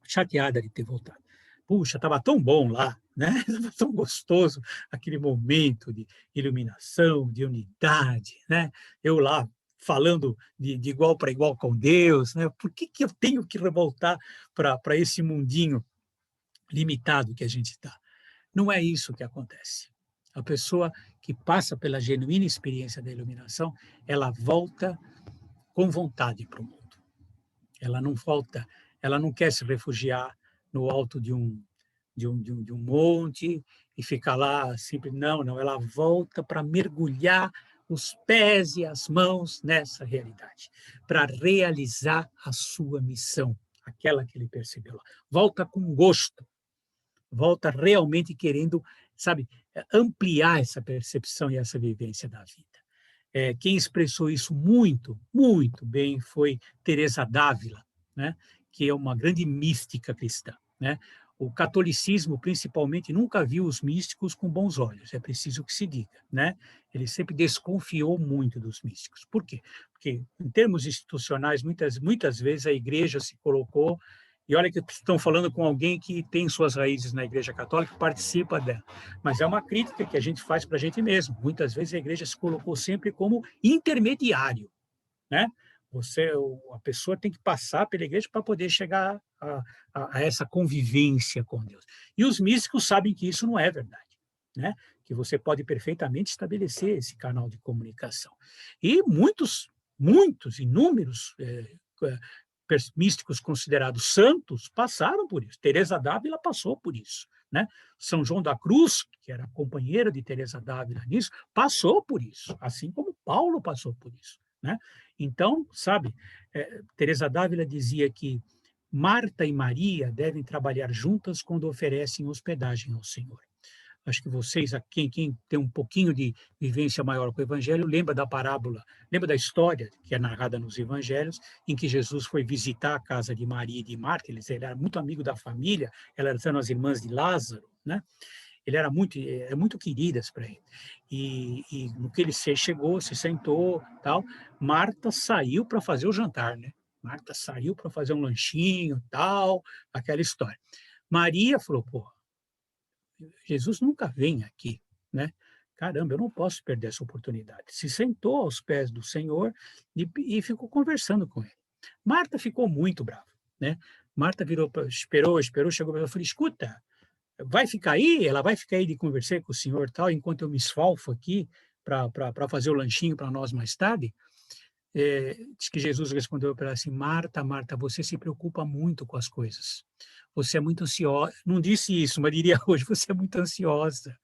Chateada de ter voltado. Puxa, estava tão bom lá, né? Estava tão gostoso aquele momento de iluminação, de unidade, né? Eu lá falando de igual para igual com Deus, né? Por que eu tenho que revoltar para esse mundinho limitado que a gente está? Não é isso que acontece. A pessoa que passa pela genuína experiência da iluminação, ela volta com vontade para o mundo. Ela não volta, ela não quer se refugiar no alto de um monte e ficar lá sempre. Não, ela volta para mergulhar os pés e as mãos nessa realidade, para realizar a sua missão, aquela que ele percebeu lá. Volta com gosto, volta realmente querendo, sabe, ampliar essa percepção e essa vivência da vida. Quem expressou isso muito, muito bem foi Teresa d'Ávila, né? Que é uma grande mística cristã, né? O catolicismo, principalmente, nunca viu os místicos com bons olhos, é preciso que se diga, né? Ele sempre desconfiou muito dos místicos. Por quê? Porque, em termos institucionais, muitas vezes a igreja se colocou. E olha que estão falando com alguém que tem suas raízes na Igreja Católica, participa dela. Mas é uma crítica que a gente faz para a gente mesmo. Muitas vezes a igreja se colocou sempre como intermediário, né? A pessoa tem que passar pela igreja para poder chegar a essa convivência com Deus. E os místicos sabem que isso não é verdade, né? Que você pode perfeitamente estabelecer esse canal de comunicação. E inúmeros místicos considerados santos passaram por isso. Teresa d'Ávila passou por isso, né? São João da Cruz, que era companheiro de Teresa d'Ávila nisso, passou por isso, assim como Paulo passou por isso, né? Então, sabe, Teresa d'Ávila dizia que Marta e Maria devem trabalhar juntas quando oferecem hospedagem ao Senhor. Acho que vocês, quem tem um pouquinho de vivência maior com o Evangelho, lembra da parábola, lembra da história que é narrada nos Evangelhos, em que Jesus foi visitar a casa de Maria e de Marta. Ele era muito amigo da família, elas eram as irmãs de Lázaro, né? Ele era muito queridas para ele. E no que ele chegou, se sentou, tal, Marta saiu para fazer o jantar, né? Marta saiu para fazer um lanchinho, tal, aquela história. Maria falou, pô, Jesus nunca vem aqui, né? Caramba, eu não posso perder essa oportunidade. Se sentou aos pés do Senhor e ficou conversando com ele. Marta ficou muito brava, né? Marta esperou, chegou para ela e falou, escuta, vai ficar aí? Ela vai ficar aí de conversar com o Senhor tal, enquanto eu me esfalfo aqui para fazer o lanchinho para nós mais tarde? Diz que Jesus respondeu para ela assim, Marta, Marta, você se preocupa muito com as coisas. Você é muito ansiosa. Não disse isso, mas diria hoje, você é muito ansiosa.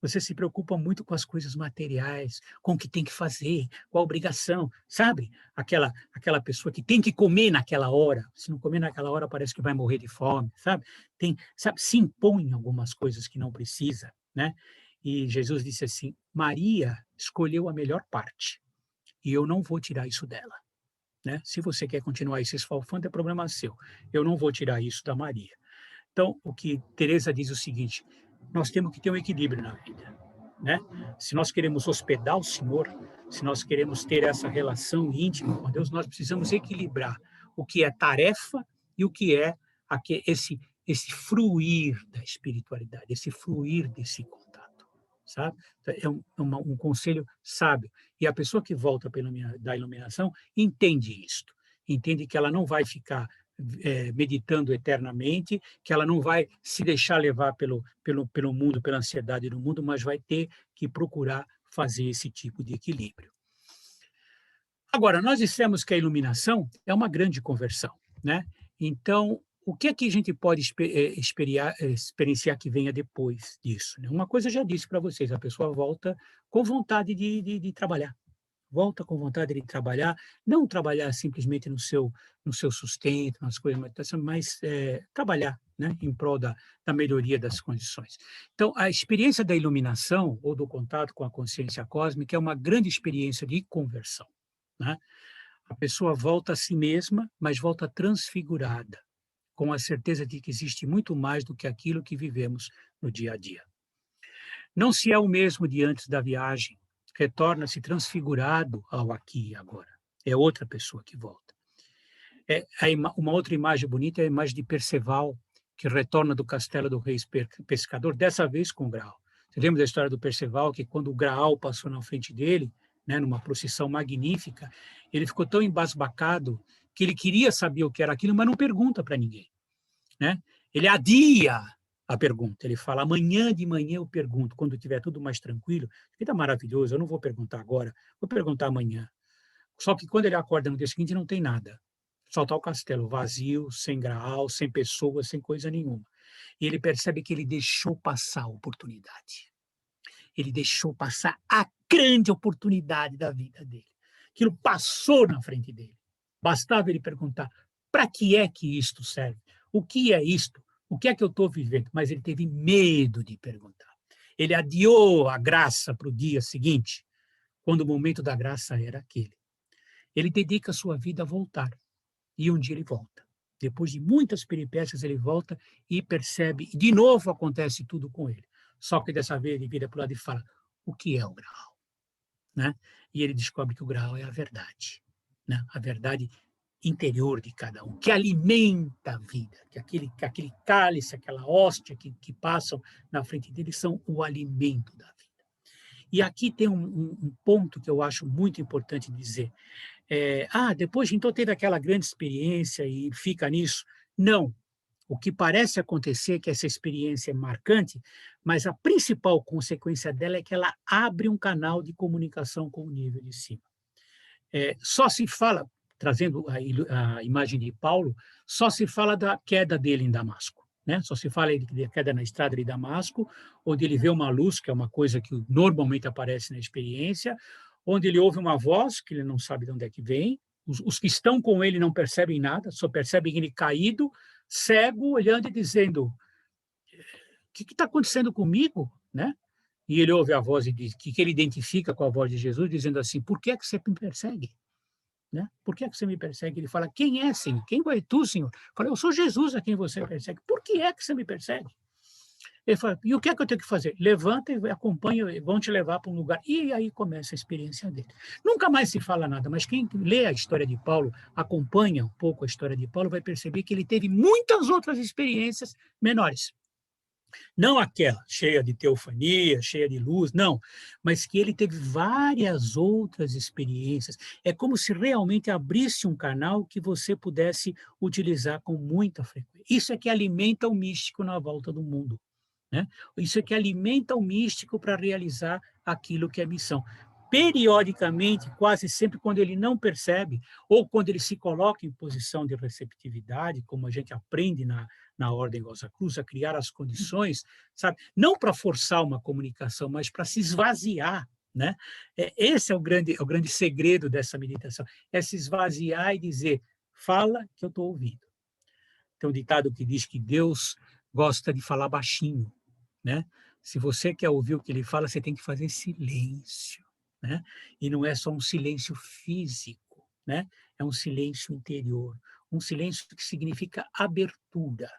Você se preocupa muito com as coisas materiais, com o que tem que fazer, com a obrigação, sabe? Aquela pessoa que tem que comer naquela hora. Se não comer naquela hora, parece que vai morrer de fome, sabe? Se impõe em algumas coisas que não precisa, né? E Jesus disse assim, Maria escolheu a melhor parte, e eu não vou tirar isso dela, né? Se você quer continuar aí se esfalfando, é problema seu. Eu não vou tirar isso da Maria. Então, o que Teresa diz é o seguinte, nós temos que ter um equilíbrio na vida, né? Se nós queremos hospedar o Senhor, se nós queremos ter essa relação íntima com Deus, nós precisamos equilibrar o que é tarefa e o que é esse fruir da espiritualidade, esse fruir desse contato, sabe? É um conselho sábio. E a pessoa que volta da iluminação entende isto, entende que ela não vai ficar meditando eternamente, que ela não vai se deixar levar pelo mundo, pela ansiedade do mundo, mas vai ter que procurar fazer esse tipo de equilíbrio. Agora, nós dissemos que a iluminação é uma grande conversão, né? Então, o que é que a gente pode experienciar que venha depois disso, né? Uma coisa eu já disse para vocês, a pessoa volta com vontade de trabalhar. Volta com vontade de trabalhar, não trabalhar simplesmente no seu sustento, nas coisas, mas trabalhar, né, em prol da melhoria das condições. Então, a experiência da iluminação ou do contato com a consciência cósmica é uma grande experiência de conversão, né? A pessoa volta a si mesma, mas volta transfigurada, com a certeza de que existe muito mais do que aquilo que vivemos no dia a dia. Não se é o mesmo de antes da viagem, retorna-se transfigurado ao aqui e agora. É outra pessoa que volta. Uma outra imagem bonita é a imagem de Perceval, que retorna do castelo do rei pescador, dessa vez com o Graal. Você lembra da história do Perceval, que quando o Graal passou na frente dele, né, numa procissão magnífica, ele ficou tão embasbacado que ele queria saber o que era aquilo, mas não pergunta para ninguém, né? Ele adia a pergunta, ele fala, amanhã de manhã eu pergunto, quando estiver tudo mais tranquilo, está maravilhoso, eu não vou perguntar agora, vou perguntar amanhã. Só que quando ele acorda no dia seguinte não tem nada, só está o castelo vazio, sem Graal, sem pessoas, sem coisa nenhuma. E ele percebe que ele deixou passar a oportunidade. Ele deixou passar a grande oportunidade da vida dele. Aquilo passou na frente dele. Bastava ele perguntar, para que é que isto serve? O que é isto? O que é que eu estou vivendo? Mas ele teve medo de perguntar. Ele adiou a graça para o dia seguinte, quando o momento da graça era aquele. Ele dedica a sua vida a voltar. E um dia ele volta. Depois de muitas peripécias, ele volta e percebe, e de novo acontece tudo com ele. Só que dessa vez ele vira para o lado e fala, o que é o Graal? Né? E ele descobre que o Graal é a verdade. Né? A verdade interior de cada um, que alimenta a vida, que aquele cálice, aquela hóstia que passam na frente dele são o alimento da vida. E aqui tem um ponto que eu acho muito importante dizer. depois então teve aquela grande experiência e fica nisso. Não. O que parece acontecer é que essa experiência é marcante, mas a principal consequência dela é que ela abre um canal de comunicação com o nível de cima. Só se fala, trazendo a imagem de Paulo, só se fala da queda dele em Damasco, né? Só se fala da queda na estrada de Damasco, onde ele vê uma luz, que é uma coisa que normalmente aparece na experiência, onde ele ouve uma voz, que ele não sabe de onde é que vem, os que estão com ele não percebem nada, só percebem ele caído, cego, olhando e dizendo: o que está acontecendo comigo, né? E ele ouve a voz e diz que ele identifica com a voz de Jesus, dizendo assim: por que é que você me persegue? Né? Por que é que você me persegue? Ele fala: quem é, Senhor? Quem é tu, Senhor? Fala: eu sou Jesus a quem você persegue. Por que é que você me persegue? Ele fala: e o que é que eu tenho que fazer? Levanta e acompanha, vão te levar para um lugar. E aí começa a experiência dele. Nunca mais se fala nada, mas quem lê a história de Paulo, acompanha um pouco a história de Paulo, vai perceber que ele teve muitas outras experiências menores. Não aquela cheia de teofania, cheia de luz, não, mas que ele teve várias outras experiências. É como se realmente abrisse um canal que você pudesse utilizar com muita frequência. Isso é que alimenta o místico na volta do mundo, né? Isso é que alimenta o místico para realizar aquilo que é missão. Periodicamente, quase sempre, quando ele não percebe, ou quando ele se coloca em posição de receptividade, como a gente aprende na Ordem Rosa Cruz, a criar as condições, sabe? Não para forçar uma comunicação, mas para se esvaziar, né? Esse é o grande segredo dessa meditação, é se esvaziar e dizer: fala que eu estou ouvindo. Tem um ditado que diz que Deus gosta de falar baixinho, né? Se você quer ouvir o que ele fala, você tem que fazer silêncio, né? E não é só um silêncio físico, né? É um silêncio interior, um silêncio que significa abertura.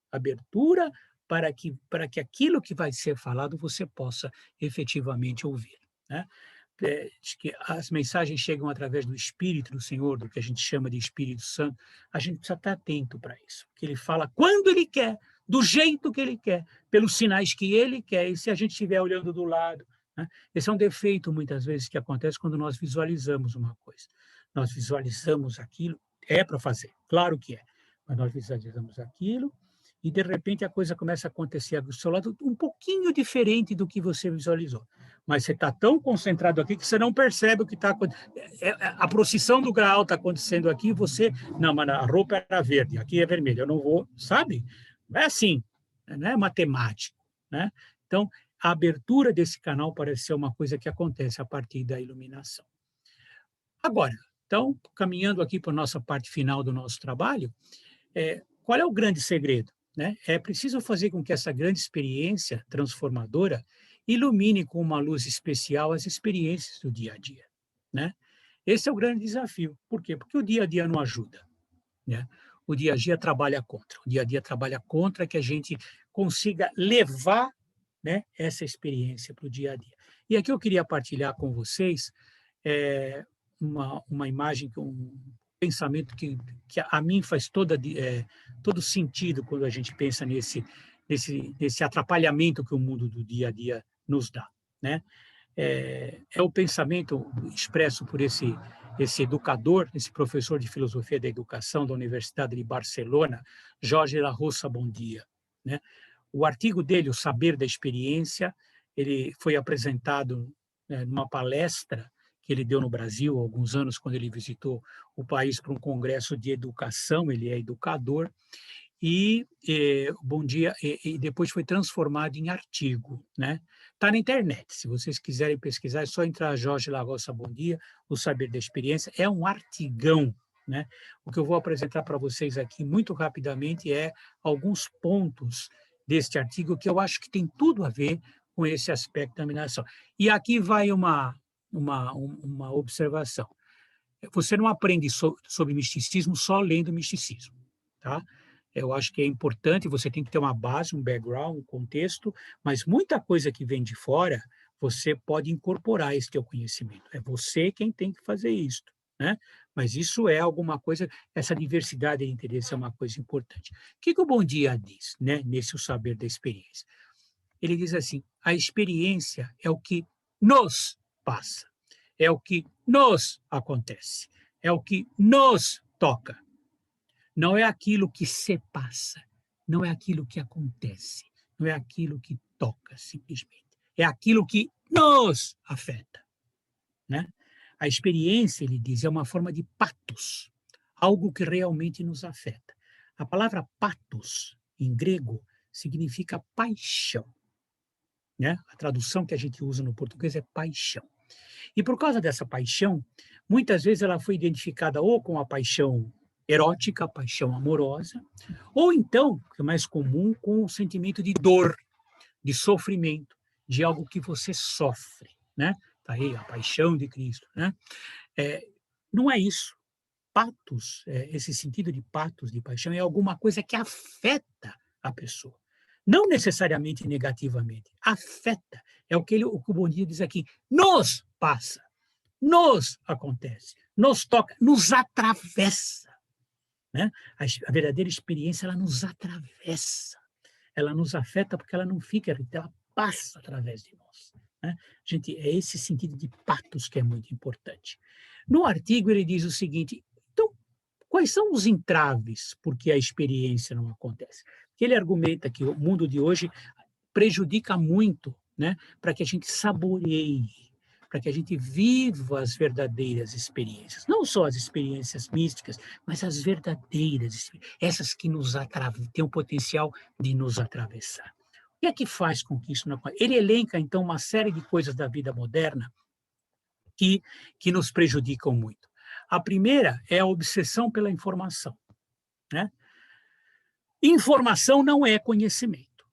Abertura para que aquilo que vai ser falado você possa efetivamente ouvir, né? Acho que as mensagens chegam através do Espírito do Senhor, do que a gente chama de Espírito Santo. A gente precisa estar atento para isso, que ele fala quando ele quer, do jeito que ele quer, pelos sinais que ele quer, e se a gente estiver olhando do lado, né? Esse é um defeito, muitas vezes, que acontece quando nós visualizamos uma coisa. Nós visualizamos aquilo, é para fazer, claro que é, mas nós visualizamos aquilo, e de repente a coisa começa a acontecer do seu lado um pouquinho diferente do que você visualizou. Mas você está tão concentrado aqui que você não percebe o que está acontecendo. A procissão do Graal está acontecendo aqui e você... Não, mas a roupa era verde, aqui é vermelha, eu não vou... Sabe? Não é assim, não é matemático, né? Então, a abertura desse canal parece ser uma coisa que acontece a partir da iluminação. Agora, então, caminhando aqui para a nossa parte final do nosso trabalho, qual é o grande segredo, né? É preciso fazer com que essa grande experiência transformadora ilumine com uma luz especial as experiências do dia a dia, né? Esse é o grande desafio. Por quê? Porque o dia a dia não ajuda, né? O dia a dia trabalha contra. O dia a dia trabalha contra que a gente consiga levar, né, essa experiência para o dia a dia. E aqui eu queria partilhar com vocês uma imagem, um pensamento que a mim faz todo sentido quando a gente pensa nesse atrapalhamento que o mundo do dia a dia nos dá, né? É o pensamento expresso por esse educador, esse professor de filosofia da educação da Universidade de Barcelona, Jorge Larrosa Bondia, né? O artigo dele, O Saber da Experiência, ele foi apresentado numa palestra que ele deu no Brasil há alguns anos, quando ele visitou o país para um congresso de educação, ele é educador, e Bom Dia, e depois foi transformado em artigo, né? Está na internet, se vocês quiserem pesquisar, é só entrar Jorge Larrosa Bom Dia, O Saber da Experiência, é um artigão, né? O que eu vou apresentar para vocês aqui muito rapidamente é alguns pontos deste artigo que eu acho que tem tudo a ver com esse aspecto da iluminação. E aqui vai uma observação. Você não aprende sobre misticismo só lendo misticismo, tá? Eu acho que é importante, você tem que ter uma base, um background, um contexto, mas muita coisa que vem de fora, você pode incorporar esse teu conhecimento. É você quem tem que fazer isso, né? Mas isso é alguma coisa, essa diversidade de interesse é uma coisa importante. O que o Bom Dia diz, né, nesse O Saber da Experiência? Ele diz assim: a experiência é o que nos passa, é o que nos acontece, é o que nos toca. Não é aquilo que se passa, não é aquilo que acontece, não é aquilo que toca, simplesmente. É aquilo que nos afeta, né? A experiência, ele diz, é uma forma de patos, algo que realmente nos afeta. A palavra patos, em grego, significa paixão, né? A tradução que a gente usa no português é paixão. E por causa dessa paixão, muitas vezes ela foi identificada ou com a paixão erótica, a paixão amorosa, ou então, que é mais comum, com o sentimento de dor, de sofrimento, de algo que você sofre, né? Tá aí a paixão de Cristo, né? Não é isso. Patos, esse sentido de patos, de paixão, é alguma coisa que afeta a pessoa. Não necessariamente negativamente, afeta. É o que o Bondia diz aqui, nos passa, nos acontece, nos toca, nos atravessa, né? A verdadeira experiência, ela nos atravessa, ela nos afeta porque ela não fica, ela passa através de nós, né? Gente, é esse sentido de patos que é muito importante. No artigo ele diz o seguinte, então, quais são os entraves porque a experiência não acontece? Porque ele argumenta que o mundo de hoje prejudica muito, né, para que a gente saboreie, para que a gente viva as verdadeiras experiências. Não só as experiências místicas, mas as verdadeiras, essas que nos têm o potencial de nos atravessar. O que é que faz com que isso não aconteça? Ele elenca, então, uma série de coisas da vida moderna que nos prejudicam muito. A primeira é a obsessão pela informação, né? Informação não é conhecimento,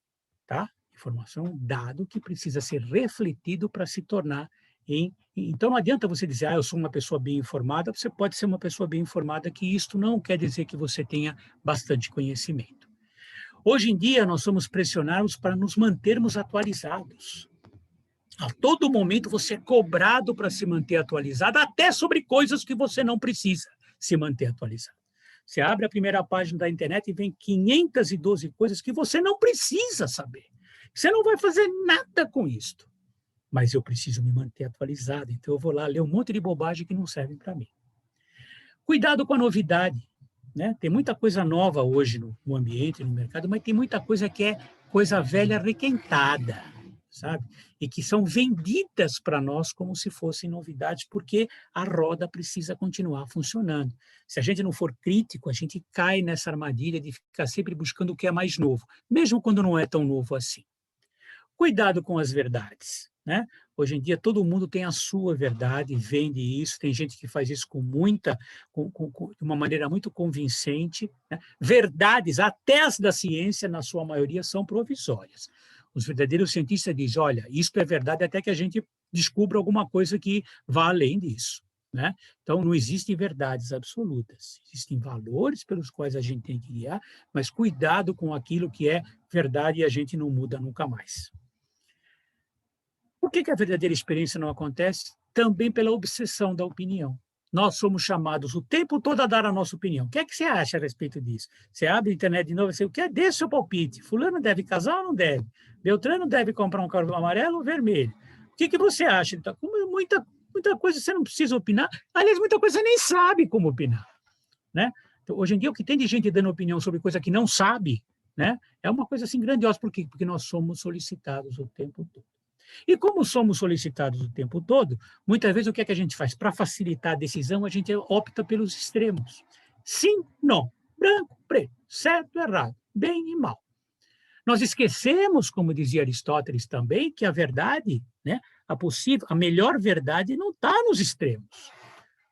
tá? Informação é um dado que precisa ser refletido para se tornar em... Então, não adianta você dizer, eu sou uma pessoa bem informada, você pode ser uma pessoa bem informada, que isto não quer dizer que você tenha bastante conhecimento. Hoje em dia, nós somos pressionados para nos mantermos atualizados. A todo momento você é cobrado para se manter atualizado, até sobre coisas que você não precisa se manter atualizado. Você abre a primeira página da internet e vem 512 coisas que você não precisa saber. Você não vai fazer nada com isto. Mas eu preciso me manter atualizado, então eu vou lá ler um monte de bobagem que não servem para mim. Cuidado com a novidade, né? Tem muita coisa nova hoje no ambiente, no mercado, mas tem muita coisa que é coisa velha requentada, sabe? E que são vendidas para nós como se fossem novidades, porque a roda precisa continuar funcionando. Se a gente não for crítico, a gente cai nessa armadilha de ficar sempre buscando o que é mais novo, mesmo quando não é tão novo assim. Cuidado com as verdades, né? Hoje em dia todo mundo tem a sua verdade, vende isso, tem gente que faz isso de uma maneira muito convincente, né? Verdades, até as da ciência, na sua maioria, são provisórias. Os verdadeiros cientistas dizem, olha, isto é verdade até que a gente descubra alguma coisa que vá além disso, né? Então, não existem verdades absolutas. Existem valores pelos quais a gente tem que guiar, mas cuidado com aquilo que é verdade e a gente não muda nunca mais. Por que a verdadeira experiência não acontece? Também pela obsessão da opinião. Nós somos chamados o tempo todo a dar a nossa opinião. O que é que você acha a respeito disso? Você abre a internet de novo e você, o que é desse seu palpite? Fulano deve casar ou não deve? Beltrano deve comprar um carro amarelo ou vermelho? O que você acha? Então, muita coisa você não precisa opinar. Aliás, muita coisa você nem sabe como opinar, né? Então, hoje em dia, o que tem de gente dando opinião sobre coisa que não sabe, né, é uma coisa assim grandiosa. Por quê? Porque nós somos solicitados o tempo todo. E como somos solicitados o tempo todo, muitas vezes o que é que a gente faz? Para facilitar a decisão, a gente opta pelos extremos. Sim, não. Branco, preto. Certo, errado. Bem e mal. Nós esquecemos, como dizia Aristóteles também, que a verdade, né, a melhor verdade não está nos extremos.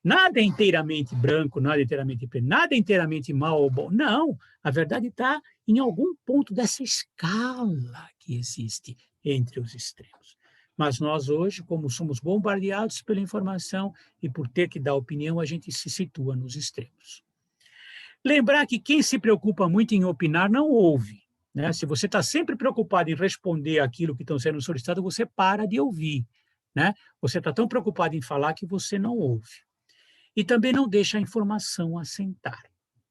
Nada é inteiramente branco, nada é inteiramente preto, nada é inteiramente mal ou bom. Não, a verdade está em algum ponto dessa escala que existe entre os extremos. Mas nós hoje, como somos bombardeados pela informação e por ter que dar opinião, a gente se situa nos extremos. Lembrar que quem se preocupa muito em opinar não ouve, né? Se você está sempre preocupado em responder aquilo que estão sendo solicitado, você para de ouvir, né? Você está tão preocupado em falar que você não ouve. E também não deixa a informação assentar,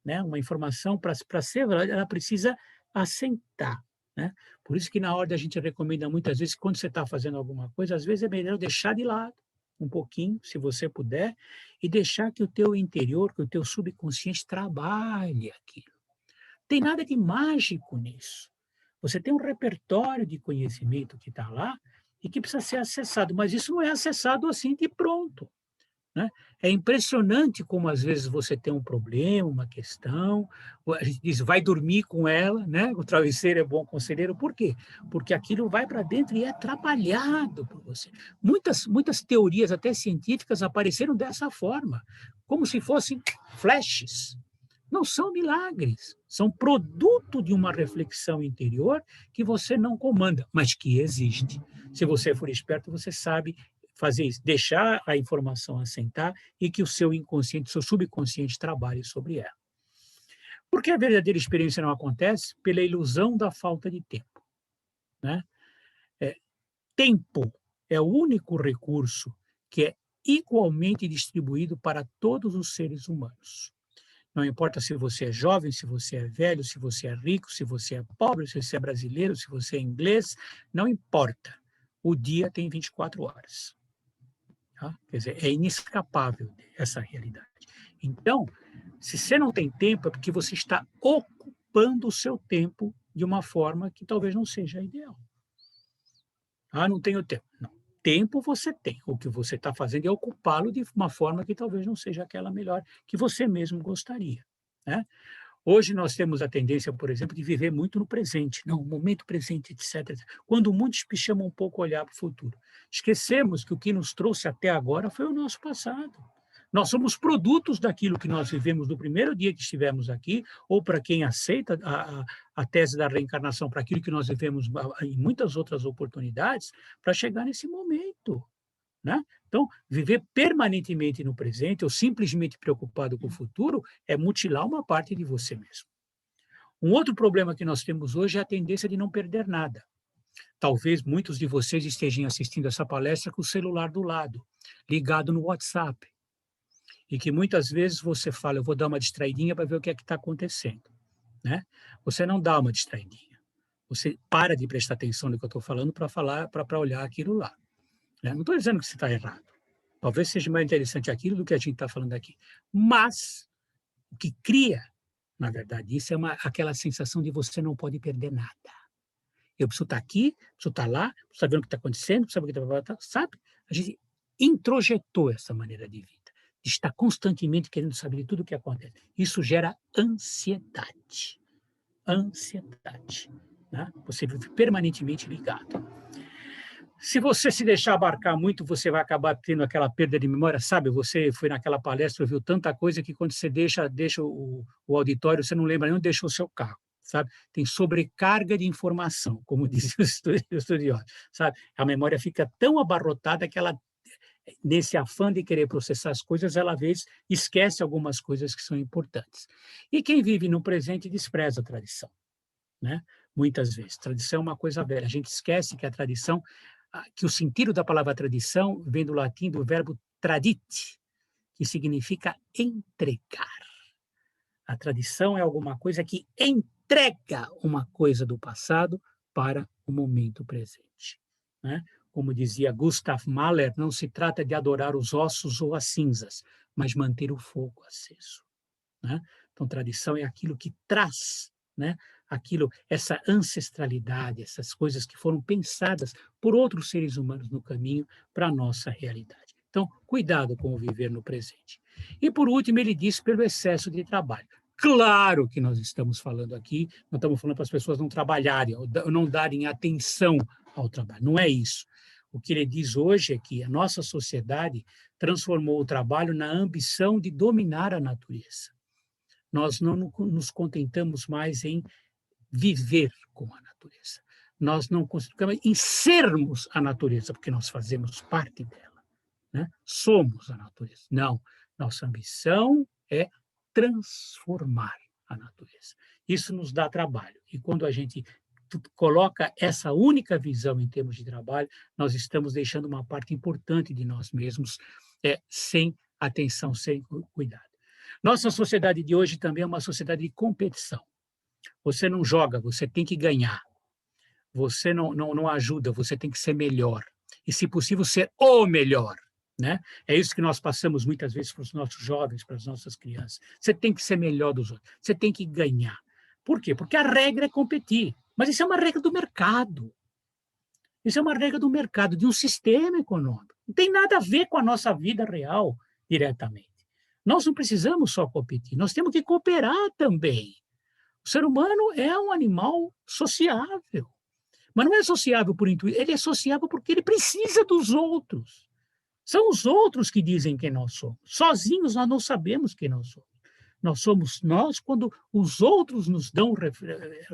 né? Uma informação, para ser verdade, ela precisa assentar, né? Por isso que na ordem a gente recomenda muitas vezes, quando você está fazendo alguma coisa, às vezes é melhor deixar de lado, um pouquinho, se você puder, e deixar que o teu interior, que o teu subconsciente trabalhe aquilo. Tem nada de mágico nisso. Você tem um repertório de conhecimento que está lá e que precisa ser acessado, mas isso não é acessado assim de pronto, né? É impressionante como, às vezes, você tem um problema, uma questão, a gente diz, vai dormir com ela, né? O travesseiro é bom conselheiro. Por quê? Porque aquilo vai para dentro e é trabalhado por você. Muitas teorias, até científicas, apareceram dessa forma, como se fossem flashes. Não são milagres, são produto de uma reflexão interior que você não comanda, mas que existe. Se você for esperto, você sabe fazer isso, deixar a informação assentar e que o seu inconsciente, seu subconsciente trabalhe sobre ela. Por que a verdadeira experiência não acontece? Pela ilusão da falta de tempo, né? Tempo é o único recurso que é igualmente distribuído para todos os seres humanos. Não importa se você é jovem, se você é velho, se você é rico, se você é pobre, se você é brasileiro, se você é inglês, não importa. O dia tem 24 horas. Tá? Quer dizer, é inescapável essa realidade. Então, se você não tem tempo, é porque você está ocupando o seu tempo de uma forma que talvez não seja a ideal. Ah, não tenho tempo. Não. Tempo você tem. O que você está fazendo é ocupá-lo de uma forma que talvez não seja aquela melhor que você mesmo gostaria, né? Hoje nós temos a tendência, por exemplo, de viver muito no presente, não, momento presente, etc. Quando muitos chamam um pouco olhar para o futuro. Esquecemos que o que nos trouxe até agora foi o nosso passado. Nós somos produtos daquilo que nós vivemos no primeiro dia que estivemos aqui, ou para quem aceita a tese da reencarnação, para aquilo que nós vivemos em muitas outras oportunidades, para chegar nesse momento, né? Então, viver permanentemente no presente ou simplesmente preocupado com o futuro é mutilar uma parte de você mesmo. Um outro problema que nós temos hoje é a tendência de não perder nada. Talvez muitos de vocês estejam assistindo essa palestra com o celular do lado, ligado no WhatsApp, e que muitas vezes você fala, eu vou dar uma distraidinha para ver o que é que está acontecendo, né? Você não dá uma distraidinha. Você para de prestar atenção no que eu estou falando para olhar aquilo lá. Não estou dizendo que você está errado. Talvez seja mais interessante aquilo do que a gente está falando aqui. Mas o que cria, na verdade, isso é aquela sensação de você não pode perder nada. Eu preciso estar aqui, preciso estar lá, preciso saber o que está acontecendo, preciso saber o que está... Sabe? A gente introjetou essa maneira de vida, de estar constantemente querendo saber de tudo o que acontece. Isso gera ansiedade. Ansiedade, né? Você vive permanentemente ligado. Se você se deixar abarcar muito, você vai acabar tendo aquela perda de memória, sabe? Você foi naquela palestra, viu tanta coisa que quando você deixa o auditório, você não lembra nem onde deixou o seu carro, sabe? Tem sobrecarga de informação, como dizem os estudiosos, sabe? A memória fica tão abarrotada que ela, nesse afã de querer processar as coisas, ela às vezes esquece algumas coisas que são importantes. E quem vive no presente despreza a tradição, né? Muitas vezes. Tradição é uma coisa velha. A gente esquece que a tradição, que o sentido da palavra tradição vem do latim do verbo tradite, que significa entregar. A tradição é alguma coisa que entrega uma coisa do passado para o momento presente, né? Como dizia Gustav Mahler, não se trata de adorar os ossos ou as cinzas, mas manter o fogo aceso, né? Então, tradição é aquilo que traz, né, essa ancestralidade, essas coisas que foram pensadas por outros seres humanos no caminho para a nossa realidade. Então, cuidado com o viver no presente. E, por último, ele diz pelo excesso de trabalho. Claro que nós estamos falando aqui, nós estamos falando para as pessoas não trabalharem, ou não darem atenção ao trabalho. Não é isso. O que ele diz hoje é que a nossa sociedade transformou o trabalho na ambição de dominar a natureza. Nós não nos contentamos mais em viver com a natureza. Nós não conseguimos em sermos a natureza, porque nós fazemos parte dela, né? Somos a natureza. Não, nossa ambição é transformar a natureza. Isso nos dá trabalho. E quando a gente coloca essa única visão em termos de trabalho, nós estamos deixando uma parte importante de nós mesmos sem atenção, sem cuidado. Nossa sociedade de hoje também é uma sociedade de competição. Você não joga, você tem que ganhar. Você não ajuda, você tem que ser melhor. E, se possível, ser o melhor. né? É isso que nós passamos muitas vezes para os nossos jovens, para as nossas crianças. Você tem que ser melhor dos outros, você tem que ganhar. Por quê? Porque a regra é competir, mas isso é uma regra do mercado. Isso é uma regra do mercado, de um sistema econômico. Não tem nada a ver com a nossa vida real diretamente. Nós não precisamos só competir, nós temos que cooperar também. O ser humano é um animal sociável, mas não é sociável por intuito, ele é sociável porque ele precisa dos outros. São os outros que dizem quem nós somos. Sozinhos nós não sabemos quem nós somos. Nós somos nós quando os outros nos dão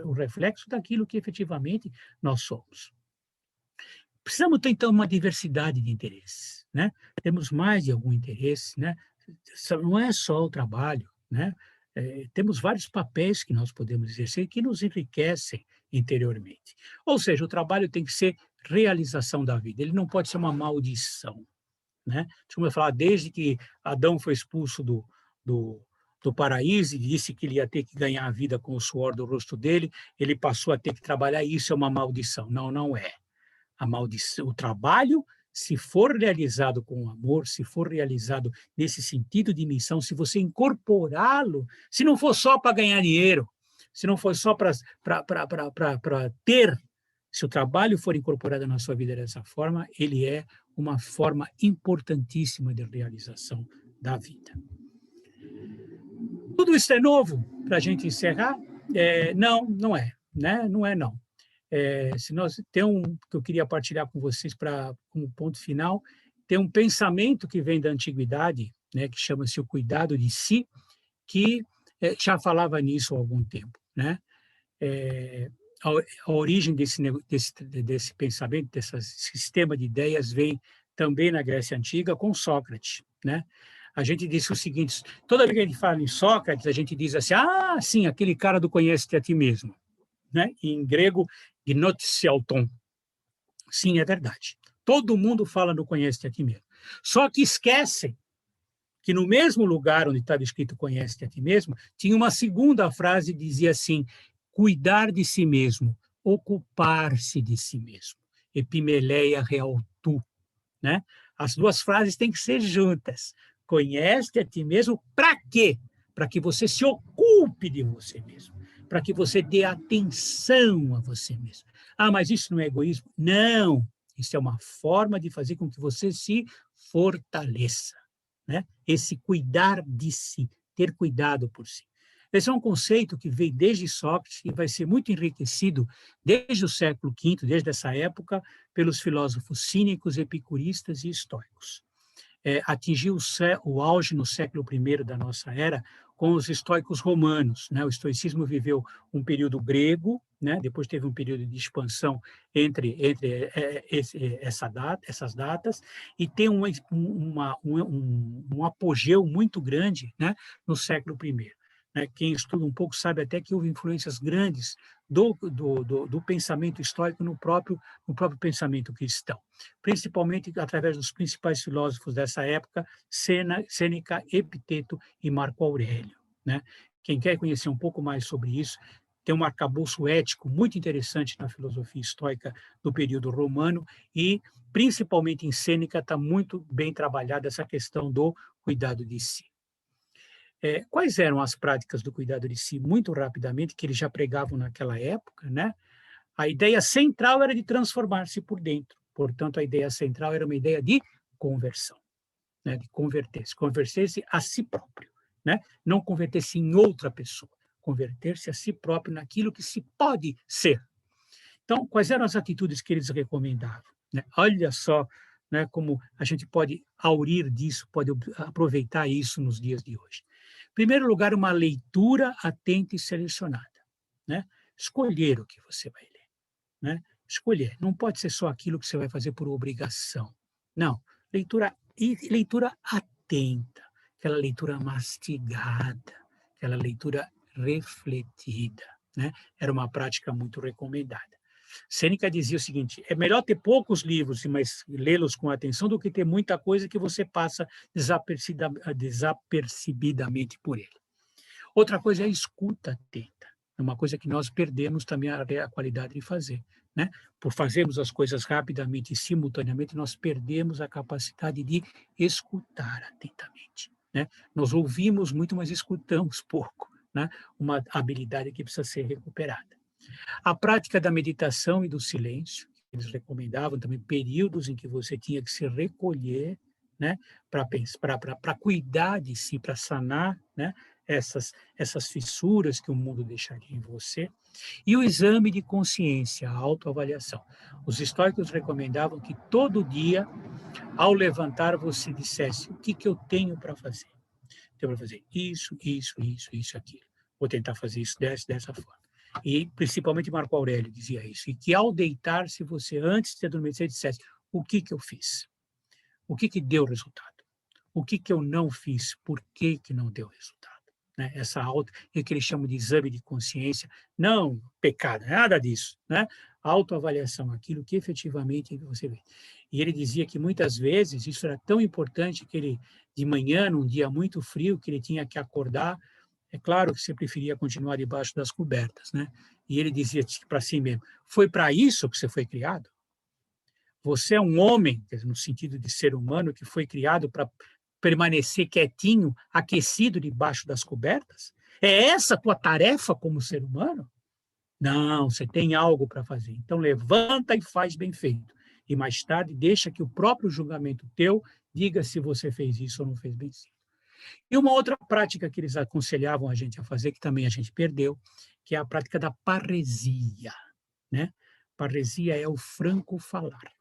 o reflexo daquilo que efetivamente nós somos. Precisamos ter, então, uma diversidade de interesses, né? Temos mais de algum interesse, né? Não é só o trabalho, né? Temos vários papéis que nós podemos exercer que nos enriquecem interiormente. Ou seja, o trabalho tem que ser realização da vida, ele não pode ser uma maldição, né? Como eu falar, desde que Adão foi expulso do paraíso e disse que ele ia ter que ganhar a vida com o suor do rosto dele, ele passou a ter que trabalhar e isso é uma maldição. Não, não é. A maldição, o trabalho, se for realizado com amor, se for realizado nesse sentido de missão, se você incorporá-lo, se não for só para ganhar dinheiro, se não for só para ter, se o trabalho for incorporado na sua vida dessa forma, ele é uma forma importantíssima de realização da vida. Tudo isso é novo para a gente encerrar? Não, não é, né? Não é, não. Se nós tem que eu queria partilhar com vocês para como ponto final, tem um pensamento que vem da antiguidade, né, que chama-se o cuidado de si, que já falava nisso há algum tempo, né? A origem desse pensamento, desse sistema de ideias, vem também na Grécia Antiga com Sócrates, né? A gente disse o seguinte: toda vez que a gente fala em Sócrates, a gente diz assim, sim, aquele cara do conhece-te a ti mesmo, né? Em grego, gnostiauton. Sim, é verdade. Todo mundo fala no conhece-te a ti mesmo. Só que esquecem que no mesmo lugar onde estava escrito conhece-te a ti mesmo, tinha uma segunda frase que dizia assim, cuidar de si mesmo, ocupar-se de si mesmo. Epimeleia real tu, né? As duas frases têm que ser juntas. Conhece-te a ti mesmo, para quê? Para que você se ocupe de você mesmo, para que você dê atenção a você mesmo. Mas isso não é egoísmo? Não, isso é uma forma de fazer com que você se fortaleça, né? Esse cuidar de si, ter cuidado por si. Esse é um conceito que veio desde Sócrates e vai ser muito enriquecido desde o século V, desde essa época, pelos filósofos cínicos, epicuristas e estoicos. Atingiu o auge no século I da nossa era com os estoicos romanos, né? O estoicismo viveu um período grego, né? Depois teve um período de expansão entre essas datas, e tem um apogeu muito grande, né? No século I. Quem estuda um pouco sabe até que houve influências grandes do pensamento estoico no próprio pensamento cristão, principalmente através dos principais filósofos dessa época, Sêneca, Epiteto e Marco Aurélio, né? Quem quer conhecer um pouco mais sobre isso, tem um arcabouço ético muito interessante na filosofia estoica do período romano e, principalmente em Sêneca, está muito bem trabalhada essa questão do cuidado de si. Quais eram as práticas do cuidado de si? Muito rapidamente, que eles já pregavam naquela época, né? A ideia central era de transformar-se por dentro. Portanto, a ideia central era uma ideia de conversão, né? De converter-se a si próprio, né? Não converter-se em outra pessoa, converter-se a si próprio naquilo que se pode ser. Então, quais eram as atitudes que eles recomendavam, né? Olha só, né, como a gente pode aurir disso, pode aproveitar isso nos dias de hoje. Em primeiro lugar, uma leitura atenta e selecionada, né? Escolher o que você vai ler, né? Escolher. Não pode ser só aquilo que você vai fazer por obrigação. Não. Leitura atenta, aquela leitura mastigada, aquela leitura refletida, né? Era uma prática muito recomendada. Sêneca dizia o seguinte: é melhor ter poucos livros, mas lê-los com atenção, do que ter muita coisa que você passa desapercebidamente por ele. Outra coisa é a escuta atenta, É uma coisa que nós perdemos também a qualidade de fazer, né? Por fazermos as coisas rapidamente e simultaneamente, nós perdemos a capacidade de escutar atentamente, né? Nós ouvimos muito, mas escutamos pouco, né? Uma habilidade que precisa ser recuperada. A prática da meditação e do silêncio, eles recomendavam também períodos em que você tinha que se recolher, né, para cuidar de si, para sanar, né, essas fissuras que o mundo deixaria em você. E o exame de consciência, a autoavaliação. Os estoicos recomendavam que todo dia, ao levantar, você dissesse: o que eu tenho para fazer? Tenho para fazer isso, aquilo. Vou tentar fazer isso dessa forma. E, principalmente, Marco Aurélio dizia isso. E que, ao deitar-se, você, antes de dormir, você dissesse: o que eu fiz? O que deu resultado? O que eu não fiz? Por que não deu resultado? Né? Essa é que eles chamam de exame de consciência, não pecado, nada disso, né? Autoavaliação, aquilo que efetivamente você vê. E ele dizia que muitas vezes isso era tão importante que ele, de manhã, num dia muito frio, que ele tinha que acordar, é claro que você preferia continuar debaixo das cobertas, né? E ele dizia para si mesmo: foi para isso que você foi criado? Você é um homem, no sentido de ser humano, que foi criado para permanecer quietinho, aquecido debaixo das cobertas? É essa a tua tarefa como ser humano? Não, você tem algo para fazer. Então levanta e faz bem feito. E mais tarde deixa que o próprio julgamento teu diga se você fez isso ou não fez bem feito. E uma outra prática que eles aconselhavam a gente a fazer, que também a gente perdeu, que é a prática da parresia, né? Parresia é o franco falar.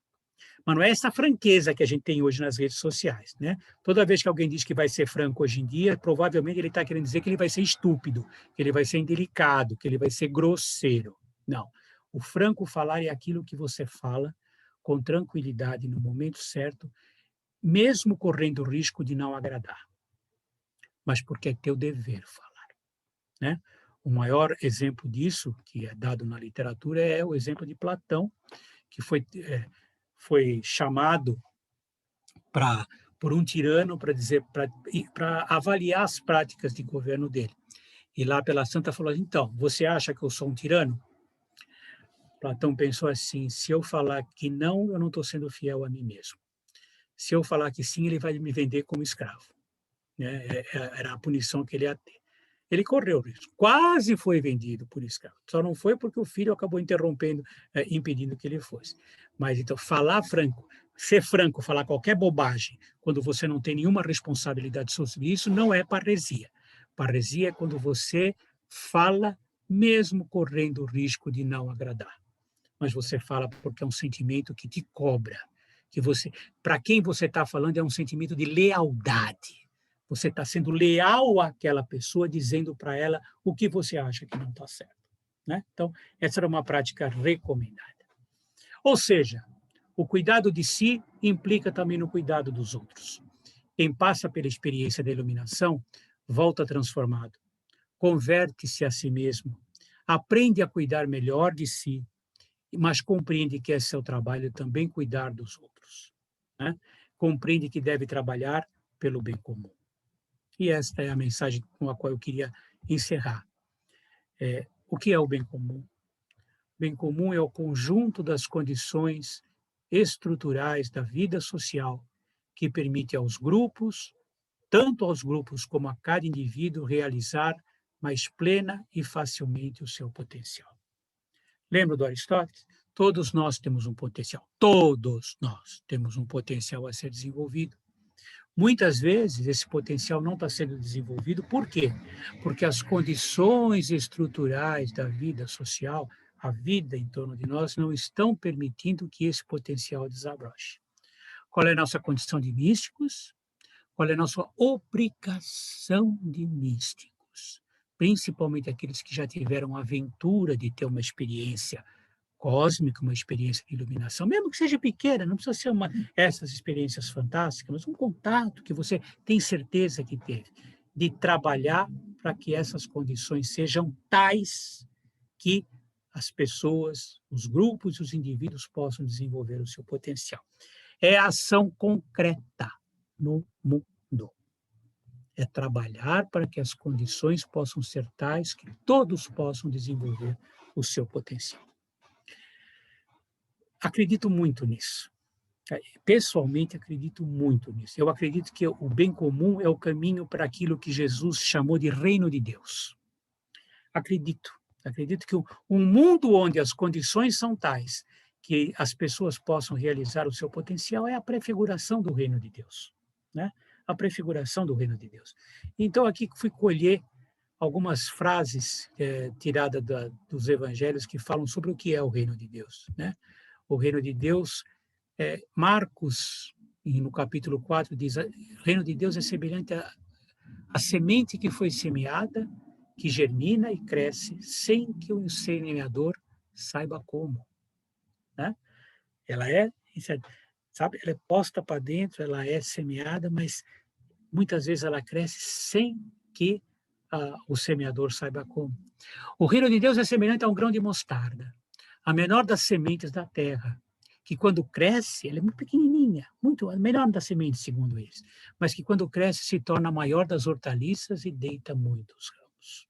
Mas não é essa franqueza que a gente tem hoje nas redes sociais, né? Toda vez que alguém diz que vai ser franco hoje em dia, provavelmente ele está querendo dizer que ele vai ser estúpido, que ele vai ser indelicado, que ele vai ser grosseiro. Não. O franco falar é aquilo que você fala com tranquilidade no momento certo, mesmo correndo o risco de não agradar, mas porque é teu dever falar, né? O maior exemplo disso, que é dado na literatura, é o exemplo de Platão, que foi chamado por um tirano para avaliar as práticas de governo dele. E lá pela Santa falou: então, você acha que eu sou um tirano? Platão pensou assim: se eu falar que não, eu não estou sendo fiel a mim mesmo. Se eu falar que sim, ele vai me vender como escravo. Né? Era a punição que ele ia ter. Ele correu risco, quase foi vendido por escravo. Só não foi porque o filho acabou interrompendo, impedindo que ele fosse. Mas então, falar franco, ser franco, falar qualquer bobagem, quando você não tem nenhuma responsabilidade sobre isso, não é parresia. Parresia é quando você fala mesmo correndo o risco de não agradar. Mas você fala porque é um sentimento que te cobra, que para quem você está falando é um sentimento de lealdade. Você está sendo leal àquela pessoa, dizendo para ela o que você acha que não está certo, né? Então, essa era uma prática recomendada. Ou seja, o cuidado de si implica também no cuidado dos outros. Quem passa pela experiência da iluminação volta transformado, converte-se a si mesmo, aprende a cuidar melhor de si, mas compreende que é seu trabalho também cuidar dos outros, né? Compreende que deve trabalhar pelo bem comum. E esta é a mensagem com a qual eu queria encerrar. O que é o bem comum? O bem comum é o conjunto das condições estruturais da vida social que permite aos grupos, tanto aos grupos como a cada indivíduo, realizar mais plena e facilmente o seu potencial. Lembra do Aristóteles? Todos nós temos um potencial. Todos nós temos um potencial a ser desenvolvido. Muitas vezes, esse potencial não está sendo desenvolvido. Por quê? Porque as condições estruturais da vida social, a vida em torno de nós, não estão permitindo que esse potencial desabroche. Qual é a nossa condição de místicos? Qual é a nossa obrigação de místicos? Principalmente aqueles que já tiveram a aventura de ter uma experiência cósmica, uma experiência de iluminação, mesmo que seja pequena, não precisa ser essas experiências fantásticas, mas um contato que você tem certeza que teve, de trabalhar para que essas condições sejam tais que as pessoas, os grupos e os indivíduos possam desenvolver o seu potencial. É a ação concreta no mundo. é trabalhar para que as condições possam ser tais que todos possam desenvolver o seu potencial. Acredito muito nisso. Pessoalmente, acredito muito nisso. Eu acredito que o bem comum é o caminho para aquilo que Jesus chamou de reino de Deus. Acredito que um mundo onde as condições são tais que as pessoas possam realizar o seu potencial é a prefiguração do reino de Deus, né? A prefiguração do reino de Deus. Então, aqui fui colher algumas frases tiradas dos evangelhos que falam sobre o que é o reino de Deus, né? O reino de Deus, Marcos, no capítulo 4, diz: o reino de Deus é semelhante à semente que foi semeada, que germina e cresce sem que o semeador saiba como, né? Ela sabe, ela é posta para dentro, ela é semeada, mas muitas vezes ela cresce sem que o semeador saiba como. O reino de Deus é semelhante a um grão de mostarda, a menor das sementes da terra, que quando cresce, ela é muito pequenininha, muito a menor das sementes, segundo eles, mas que quando cresce se torna a maior das hortaliças e deita muitos ramos.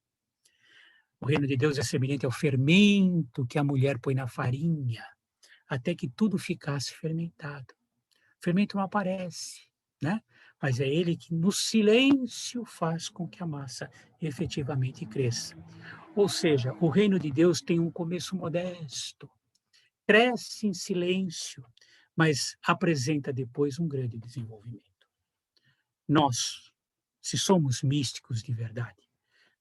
O reino de Deus é semelhante ao fermento que a mulher põe na farinha, até que tudo ficasse fermentado. O fermento não aparece, né? Mas é ele que no silêncio faz com que a massa efetivamente cresça. Ou seja, o reino de Deus tem um começo modesto, cresce em silêncio, mas apresenta depois um grande desenvolvimento. Nós, se somos místicos de verdade,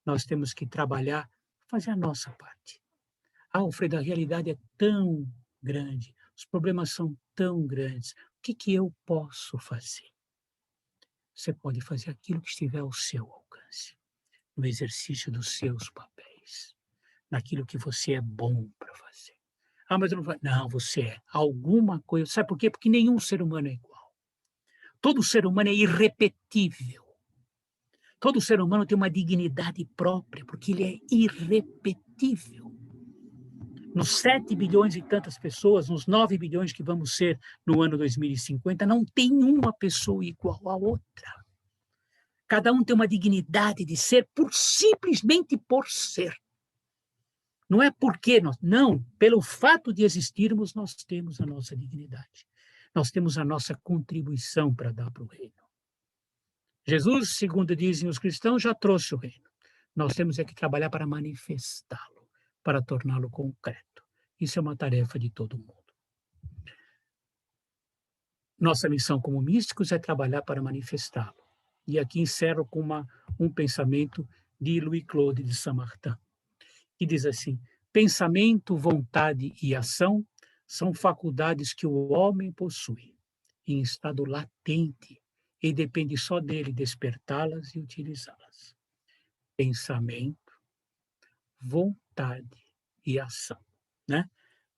nós temos que trabalhar, fazer a nossa parte. Alfredo, a realidade é tão grande, os problemas são tão grandes, o que eu posso fazer? Você pode fazer aquilo que estiver ao seu alcance, no exercício dos seus papéis, naquilo que você é bom para fazer. Mas eu não vou. Não, você é alguma coisa. Sabe por quê? Porque nenhum ser humano é igual. Todo ser humano é irrepetível. Todo ser humano tem uma dignidade própria, porque ele é irrepetível. Nos 7 bilhões e tantas pessoas, nos 9 bilhões que vamos ser no ano 2050, não tem uma pessoa igual à outra. Cada um tem uma dignidade de ser simplesmente por ser. Não é porque nós, não, pelo fato de existirmos, nós temos a nossa dignidade. Nós temos a nossa contribuição para dar para o reino. Jesus, segundo dizem os cristãos, já trouxe o reino. Nós temos que trabalhar para manifestá-lo, para torná-lo concreto. Isso é uma tarefa de todo mundo. Nossa missão como místicos é trabalhar para manifestá-lo. E aqui encerro com um pensamento de Louis-Claude de Saint-Martin, que diz assim: pensamento, vontade e ação são faculdades que o homem possui, em estado latente, e depende só dele despertá-las e utilizá-las. Pensamento, vontade e ação, né?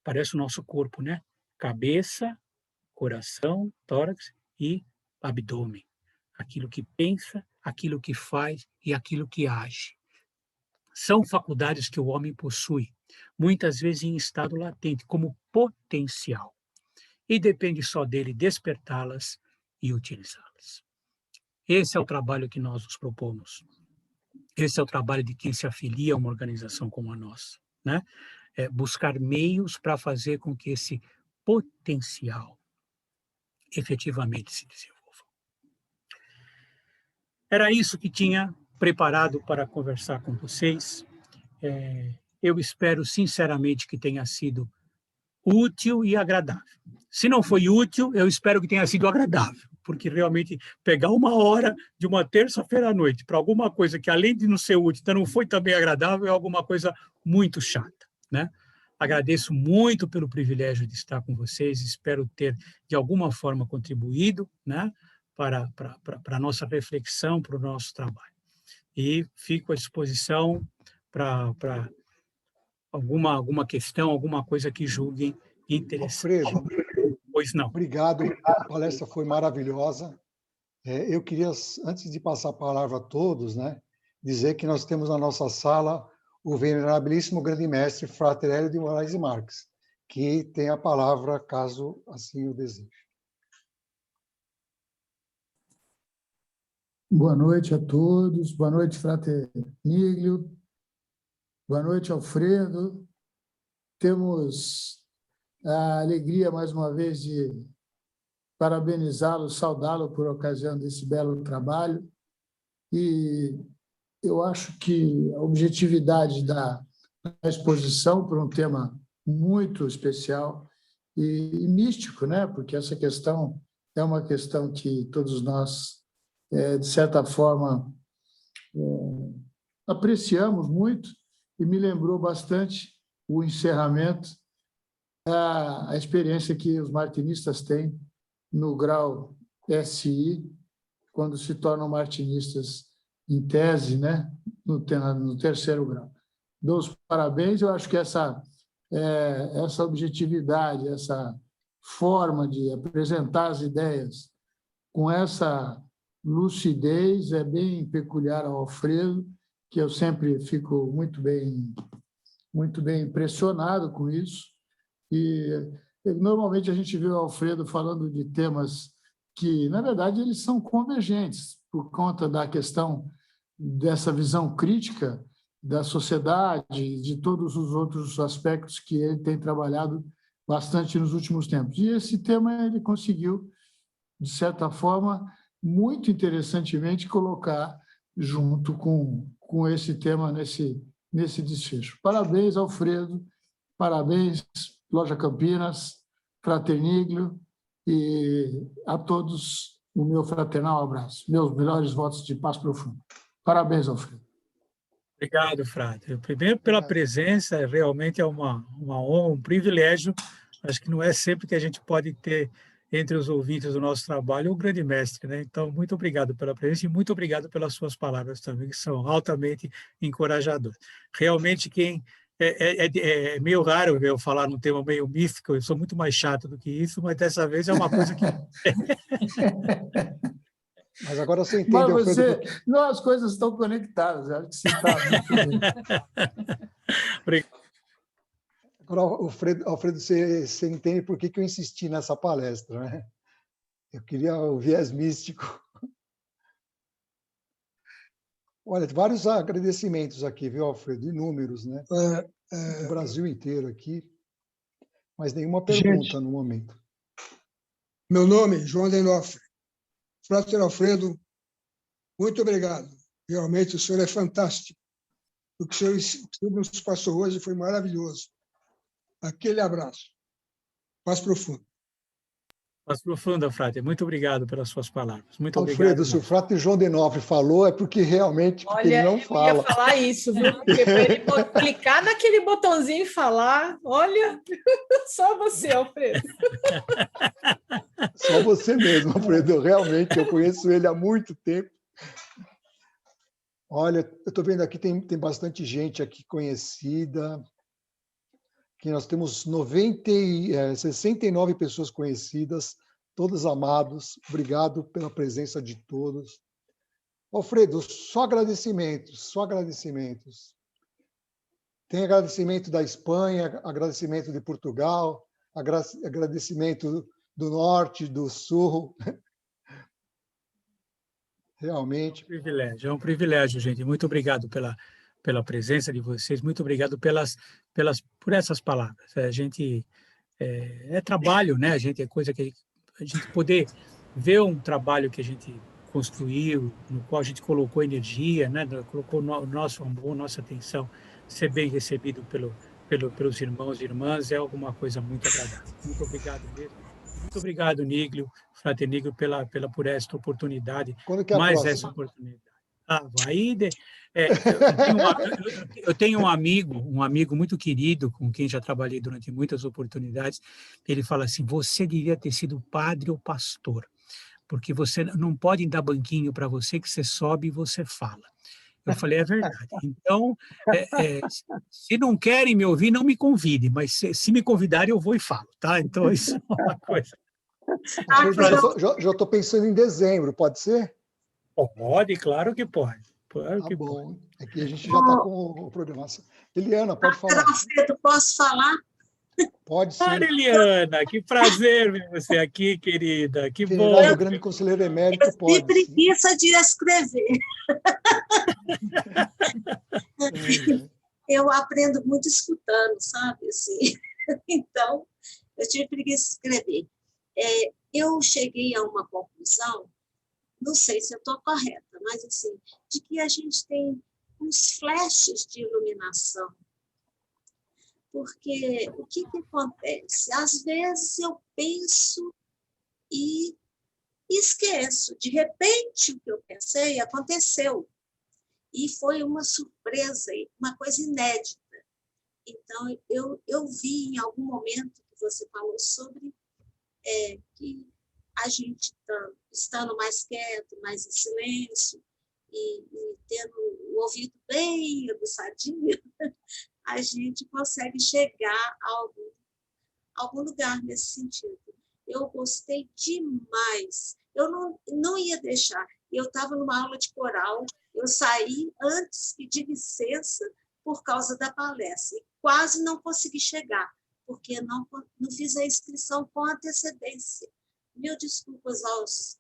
Parece o nosso corpo, né? Cabeça, coração, tórax e abdômen. Aquilo que pensa, aquilo que faz e aquilo que age. São faculdades que o homem possui, muitas vezes em estado latente, como potencial. E depende só dele despertá-las e utilizá-las. Esse é o trabalho que nós nos propomos. Esse é o trabalho de quem se afilia a uma organização como a nossa, né? É buscar meios para fazer com que esse potencial efetivamente se desenvolva. Era isso que tinha preparado para conversar com vocês. Eu espero sinceramente que tenha sido útil e agradável. Se não foi útil, eu espero que tenha sido agradável, porque realmente pegar 1 hora de uma terça-feira à noite para alguma coisa que, além de não ser útil, então não foi também agradável, é alguma coisa muito chata, né? Agradeço muito pelo privilégio de estar com vocês, espero ter, de alguma forma, contribuído, né, para a nossa reflexão, para o nosso trabalho. E fico à disposição para alguma questão, alguma coisa que julguem interessante. Alfredo, Pois não. obrigado. A palestra foi maravilhosa. Eu queria, antes de passar a palavra a todos, né, dizer que nós temos na nossa sala o venerabilíssimo grande mestre Frater Hélio de Moraes e Marques, que tem a palavra, caso assim o deseje. Boa noite a todos. Boa noite, Frater Níglio. Boa noite, Alfredo. Temos a alegria, mais uma vez, de parabenizá-lo, saudá-lo por ocasião desse belo trabalho. E eu acho que a objetividade da exposição, por um tema muito especial e místico, né? Porque essa questão é uma questão que todos nós, de certa forma, apreciamos muito, e me lembrou bastante o encerramento, a experiência que os martinistas têm no grau SI, quando se tornam martinistas em tese, né? no terceiro grau. Dou os parabéns, eu acho que essa objetividade, essa forma de apresentar as ideias com essa lucidez é bem peculiar ao Alfredo, que eu sempre fico muito bem impressionado com isso. E normalmente a gente vê o Alfredo falando de temas que, na verdade, eles são convergentes por conta da questão dessa visão crítica da sociedade, de todos os outros aspectos que ele tem trabalhado bastante nos últimos tempos. E esse tema ele conseguiu, de certa forma, muito interessantemente colocar junto com esse tema nesse desfecho. Parabéns, Alfredo, parabéns, Loja Campinas, Frater Níglio, e a todos o meu fraternal abraço. Meus melhores votos de paz profunda. Parabéns, Alfredo. Obrigado, Frater. Primeiro, pela presença, realmente é uma honra, um privilégio. Acho que não é sempre que a gente pode ter entre os ouvintes do nosso trabalho o grande mestre, né? Então, muito obrigado pela presença e muito obrigado pelas suas palavras também, que são altamente encorajadoras. Realmente, é meio raro eu falar num tema meio místico, eu sou muito mais chato do que isso, mas dessa vez é uma coisa que... Mas agora você entende, mas Alfredo, não, as coisas estão conectadas, acho que você está muito bem. Agora, Alfredo, você entende por que eu insisti nessa palestra, né? Eu queria o viés místico. Olha, vários agradecimentos aqui, viu, Alfredo? Inúmeros, né? Do Brasil inteiro aqui, mas nenhuma pergunta no momento. Meu nome é João Denofre. Frater Alfredo, muito obrigado. Realmente o senhor é fantástico. O que o senhor nos passou hoje foi maravilhoso. Aquele abraço. Paz profunda. Paz profunda, Frater. Muito obrigado pelas suas palavras. Muito Alfredo, obrigado. Se o Frater João Denofre falou, é porque realmente ele não fala. Eu ia falar isso, viu? Porque para ele clicar naquele botãozinho e falar, olha, só você, Alfredo. Só você mesmo, Alfredo. Realmente, eu conheço ele há muito tempo. Olha, eu estou vendo aqui, tem bastante gente aqui conhecida. Que nós temos 69 pessoas conhecidas, todos amados. Obrigado pela presença de todos. Alfredo, só agradecimentos, só agradecimentos. Tem agradecimento da Espanha, agradecimento de Portugal, agradecimento do Norte, do Sul. Realmente. É um privilégio, gente. Muito obrigado pela presença de vocês, muito obrigado por essas palavras. A gente é trabalho, né? A gente é coisa que a gente poder ver um trabalho que a gente construiu, no qual a gente colocou energia, né? Colocou nosso amor, nossa atenção, ser bem recebido pelos irmãos e irmãs é alguma coisa muito agradável. Muito obrigado mesmo. Muito obrigado, Níglio, Frater Níglio, por esta oportunidade. Quando que é a mais próxima? Essa oportunidade. Eu tenho um amigo muito querido, com quem já trabalhei durante muitas oportunidades. Ele fala assim: você devia ter sido padre ou pastor, porque você não pode dar banquinho para você que você sobe e você fala. Eu falei, é verdade. Então, se não querem me ouvir, não me convidem, mas se me convidarem, eu vou e falo, tá? Então, isso é uma coisa. Já estou pensando em dezembro, pode ser? Pode, claro que pode. Claro que bom. Pode. Aqui a gente já está com o programação. Eliana, pode falar. Alfredo, posso falar? Pode sim. Mariliana, que prazer ver você aqui, querida. Que bom. Venerável grande conselheiro emérito, Eu pode. tive preguiça de escrever. Eu aprendo muito escutando, sabe? Assim. Então, eu tive preguiça de escrever. Eu cheguei a uma conclusão, não sei se eu estou correta, mas assim, de que a gente tem uns flashes de iluminação. Porque o que acontece? Às vezes eu penso e esqueço. De repente, o que eu pensei aconteceu. E foi uma surpresa, uma coisa inédita. Então, eu vi em algum momento que você falou sobre que a gente estando mais quieto, mais em silêncio, e tendo o ouvido bem aguçadinho, a gente consegue chegar a algum lugar nesse sentido. Eu gostei demais. Eu não ia deixar. Eu estava numa aula de coral, eu saí antes, pedi licença por causa da palestra, e quase não consegui chegar, porque não fiz a inscrição com antecedência. Mil desculpas aos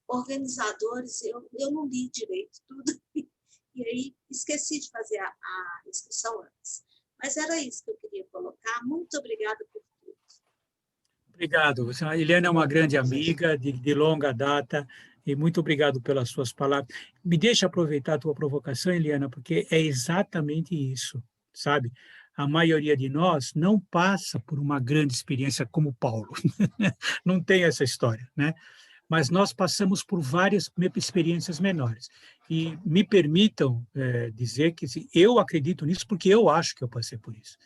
organizadores, eu não li direito tudo, e aí esqueci de fazer a inscrição antes. Mas era isso que eu queria colocar. Muito obrigada por tudo. Obrigado. A Eliana é uma grande amiga de longa data, e muito obrigado pelas suas palavras. Me deixa aproveitar a tua provocação, Eliana, porque é exatamente isso, sabe? A maioria de nós não passa por uma grande experiência como Paulo. Não tem essa história, né? Mas nós passamos por várias experiências menores. E me permitam dizer que eu acredito nisso porque eu acho que eu passei por isso.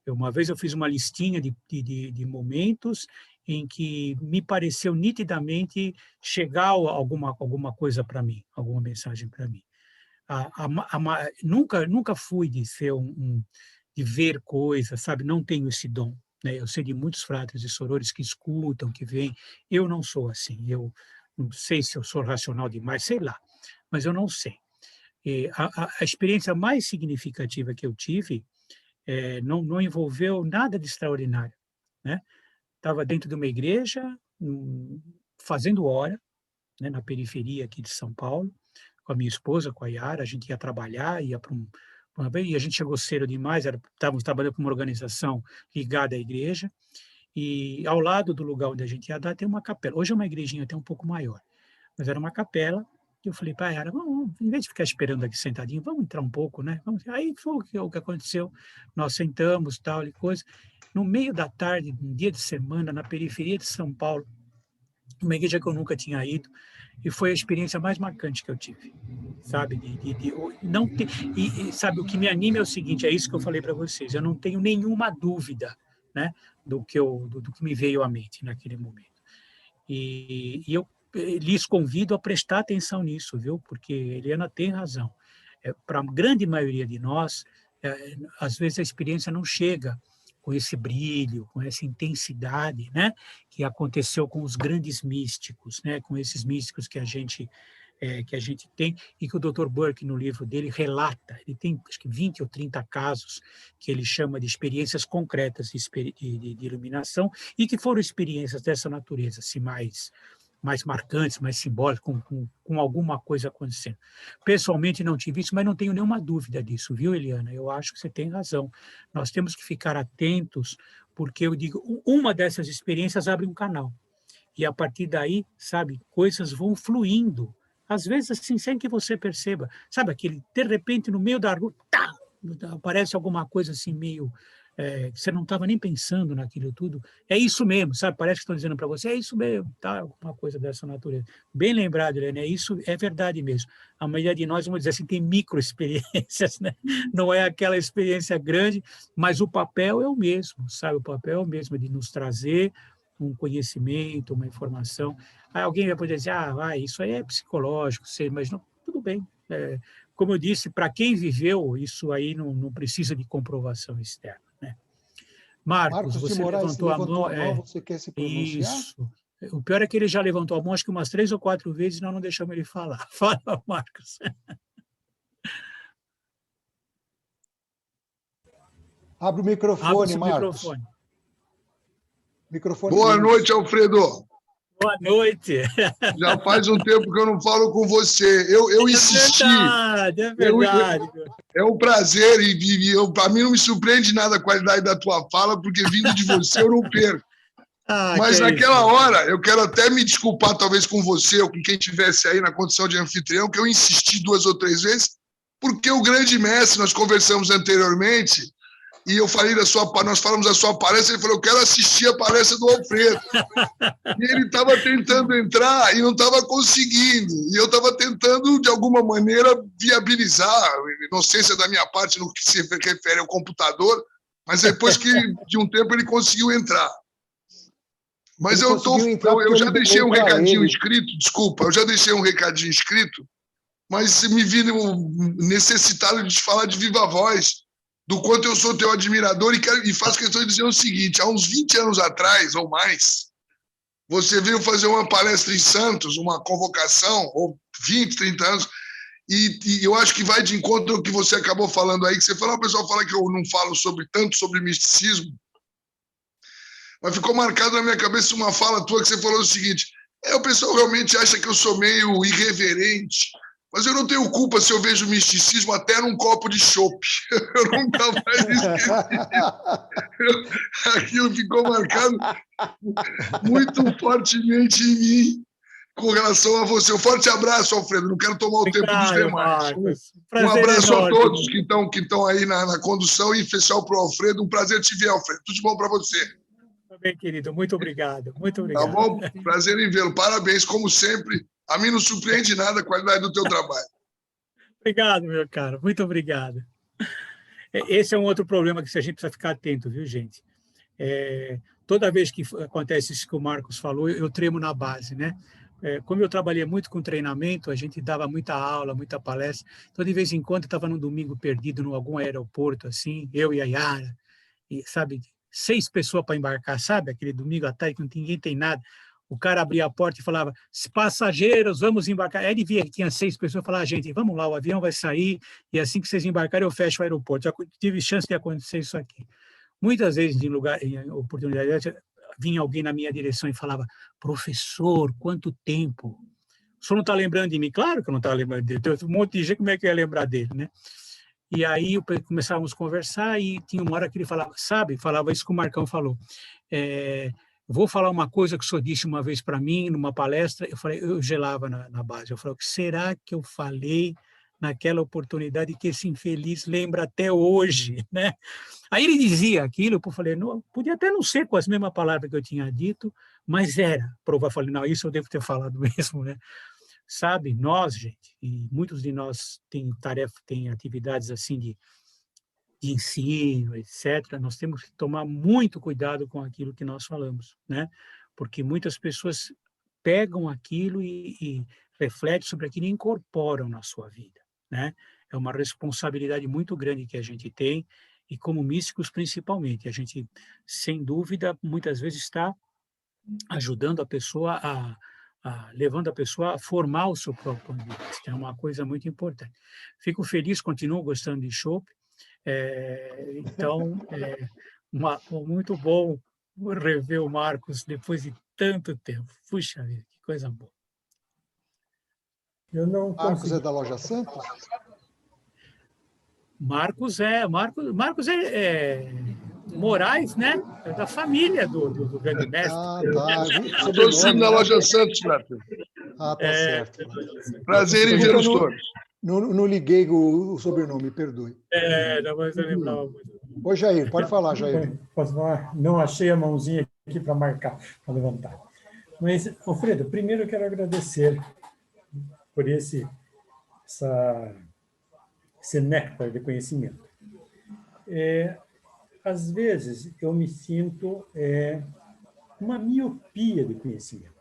Uma vez eu fiz uma listinha de momentos em que me pareceu nitidamente chegar alguma coisa para mim, alguma mensagem para mim. Nunca fui de ser de ver coisas, sabe? Não tenho esse dom. Né? Eu sei de muitos fratres e sorores que escutam, que veem. Eu não sou assim. Eu não sei se eu sou racional demais, sei lá, mas eu não sei. A experiência mais significativa que eu tive não envolveu nada de extraordinário, né? Estava dentro de uma igreja, fazendo hora, né, na periferia aqui de São Paulo, com a minha esposa, com a Yara. A gente ia trabalhar, ia para e a gente chegou cedo demais, estávamos trabalhando com uma organização ligada à igreja, e ao lado do lugar onde a gente ia dar tem uma capela. Hoje é uma igrejinha até um pouco maior, mas era uma capela. E eu falei para a Yara, em vez de ficar esperando aqui sentadinho, vamos entrar um pouco, né? Aí foi o que aconteceu. Nós sentamos, tal e coisa. No meio da tarde, um dia de semana, na periferia de São Paulo, uma igreja que eu nunca tinha ido, e foi a experiência mais marcante que eu tive, sabe? Não ter, sabe, o que me anima é o seguinte, é isso que eu falei para vocês, eu não tenho nenhuma dúvida, né, do que me veio à mente naquele momento. E eu lhes convido a prestar atenção nisso, viu? Porque Eliana tem razão. Para a grande maioria de nós, às vezes a experiência não chega com esse brilho, com essa intensidade, né, que aconteceu com os grandes místicos, né, com esses místicos que a gente tem, e que o Dr. Burke, no livro dele, relata. Ele tem, acho que 20 ou 30 casos que ele chama de experiências concretas de iluminação, e que foram experiências dessa natureza, assim, mais marcantes, mais simbólicas, com alguma coisa acontecendo. Pessoalmente não tive isso, mas não tenho nenhuma dúvida disso, viu, Eliana? Eu acho que você tem razão. Nós temos que ficar atentos, porque eu digo, uma dessas experiências abre um canal. E a partir daí, sabe, coisas vão fluindo. Às vezes, assim, sem que você perceba. Sabe, de repente, no meio da rua, tá, aparece alguma coisa assim meio... você não estava nem pensando naquilo tudo. É isso mesmo, sabe? Parece que estão dizendo para você, é isso mesmo, tá? Alguma coisa dessa natureza. Bem lembrado, Helena, isso é verdade mesmo. A maioria de nós, vamos dizer assim, tem microexperiências, né? Não é aquela experiência grande, mas o papel é o mesmo, sabe? O papel é o mesmo de nos trazer um conhecimento, uma informação. Aí alguém vai poder dizer, isso aí é psicológico, sei, mas não, tudo bem. Como eu disse, para quem viveu, isso aí não precisa de comprovação externa. Né? Marcos, você levantou a mão. Você quer se pronunciar? Isso. O pior é que ele já levantou a mão, acho que umas 3 ou 4 vezes, e nós não deixamos ele falar. Fala, Marcos. Abre o microfone, Abre o Marcos. microfone. Boa noite, Alfredo. Boa noite. Já faz um tempo que eu não falo com você. Eu insisti. É verdade. É um prazer e para mim não me surpreende nada a qualidade da tua fala, porque vindo de você eu não perco. Mas naquela hora, eu quero até me desculpar, talvez com você ou com quem estivesse aí na condição de anfitrião, que eu insisti 2 ou 3 vezes, porque o grande mestre, nós conversamos anteriormente, e eu falei nós falamos da sua palestra, ele falou, eu quero assistir a palestra do Alfredo. E ele estava tentando entrar e não estava conseguindo. E eu estava tentando, de alguma maneira, viabilizar, inocência da minha parte no que se refere ao computador, mas depois de um tempo ele conseguiu entrar. Mas eu já deixei um recadinho escrito, desculpa, eu já deixei um recadinho escrito, mas me vi necessitado de te falar de viva voz, do quanto eu sou teu admirador e faço questão de dizer o seguinte, há uns 20 anos atrás, ou mais, você veio fazer uma palestra em Santos, uma convocação, ou 20, 30 anos, e eu acho que vai de encontro ao que você acabou falando aí, que você falou, o pessoal fala que eu não falo tanto sobre misticismo, mas ficou marcado na minha cabeça uma fala tua que você falou o seguinte, o pessoal realmente acha que eu sou meio irreverente, mas eu não tenho culpa se eu vejo misticismo até num copo de chopp. Eu nunca mais esqueci. Aquilo ficou marcado muito fortemente em mim com relação a você. Um forte abraço, Alfredo. Não quero tomar o tempo dos demais. Um abraço a todos que estão aí na condução, e em especial para o Alfredo. Um prazer te ver, Alfredo. Tudo de bom para você. Bem, querido, muito obrigado. Muito obrigado. Tá bom? Prazer em vê-lo. Parabéns, como sempre. A mim não surpreende nada a qualidade do teu trabalho. Obrigado, meu caro. Muito obrigado. Esse é um outro problema que a gente precisa ficar atento, viu, gente? Toda vez que acontece isso que o Marcos falou, eu tremo na base, né? Como eu trabalhei muito com treinamento, a gente dava muita aula, muita palestra. Então, de vez em quando, eu estava num domingo perdido em algum aeroporto, assim, eu e a Yara, e, sabe, 6 pessoas para embarcar, sabe? Aquele domingo à tarde que ninguém tem nada. O cara abria a porta e falava, passageiros, vamos embarcar. Aí ele via que tinha 6 pessoas e falava, gente, vamos lá, o avião vai sair, e assim que vocês embarcarem, eu fecho o aeroporto. Já tive chance de acontecer isso aqui. Muitas vezes, em oportunidade, vinha alguém na minha direção e falava, professor, quanto tempo? O senhor não está lembrando de mim? Claro que eu não estava lembrando dele. Tem um monte de gente, como é que eu ia lembrar dele, né? E aí começávamos a conversar e tinha uma hora que ele falava, falava isso que o Marcão falou, vou falar uma coisa que o senhor disse uma vez para mim, numa palestra, eu gelava na base, eu falei, o que será que eu falei naquela oportunidade que esse infeliz lembra até hoje, né? Aí ele dizia aquilo, eu falei, não, podia até não ser com as mesmas palavras que eu tinha dito, mas era, eu falei, não, isso eu devo ter falado mesmo, né? Sabe, nós, gente, e muitos de nós têm atividades assim de ensino, etc., nós temos que tomar muito cuidado com aquilo que nós falamos, né? Porque muitas pessoas pegam aquilo e refletem sobre aquilo e incorporam na sua vida, né? É uma responsabilidade muito grande que a gente tem, e como místicos principalmente, a gente, sem dúvida, muitas vezes está ajudando a pessoa levando a pessoa a formar o seu próprio ponto de vista. É uma coisa muito importante. Fico feliz, continuo gostando de chopp. Então, muito bom rever o Marcos depois de tanto tempo. Puxa vida, que coisa boa. Marcos é da Loja Santos? Marcos é Moraes, né? É da família do grande mestre. Eu estou sendo da Loja Santos, Flávio. Tá certo. Prazer em vê-los todos. Não liguei o sobrenome, perdoe. Não, mas eu lembrava muito. Ô, Jair, pode falar, Jair. Posso falar? Não achei a mãozinha aqui para marcar, para levantar. Mas, Alfredo, primeiro eu quero agradecer por esse néctar de conhecimento. Às vezes, eu me sinto uma miopia de conhecimento.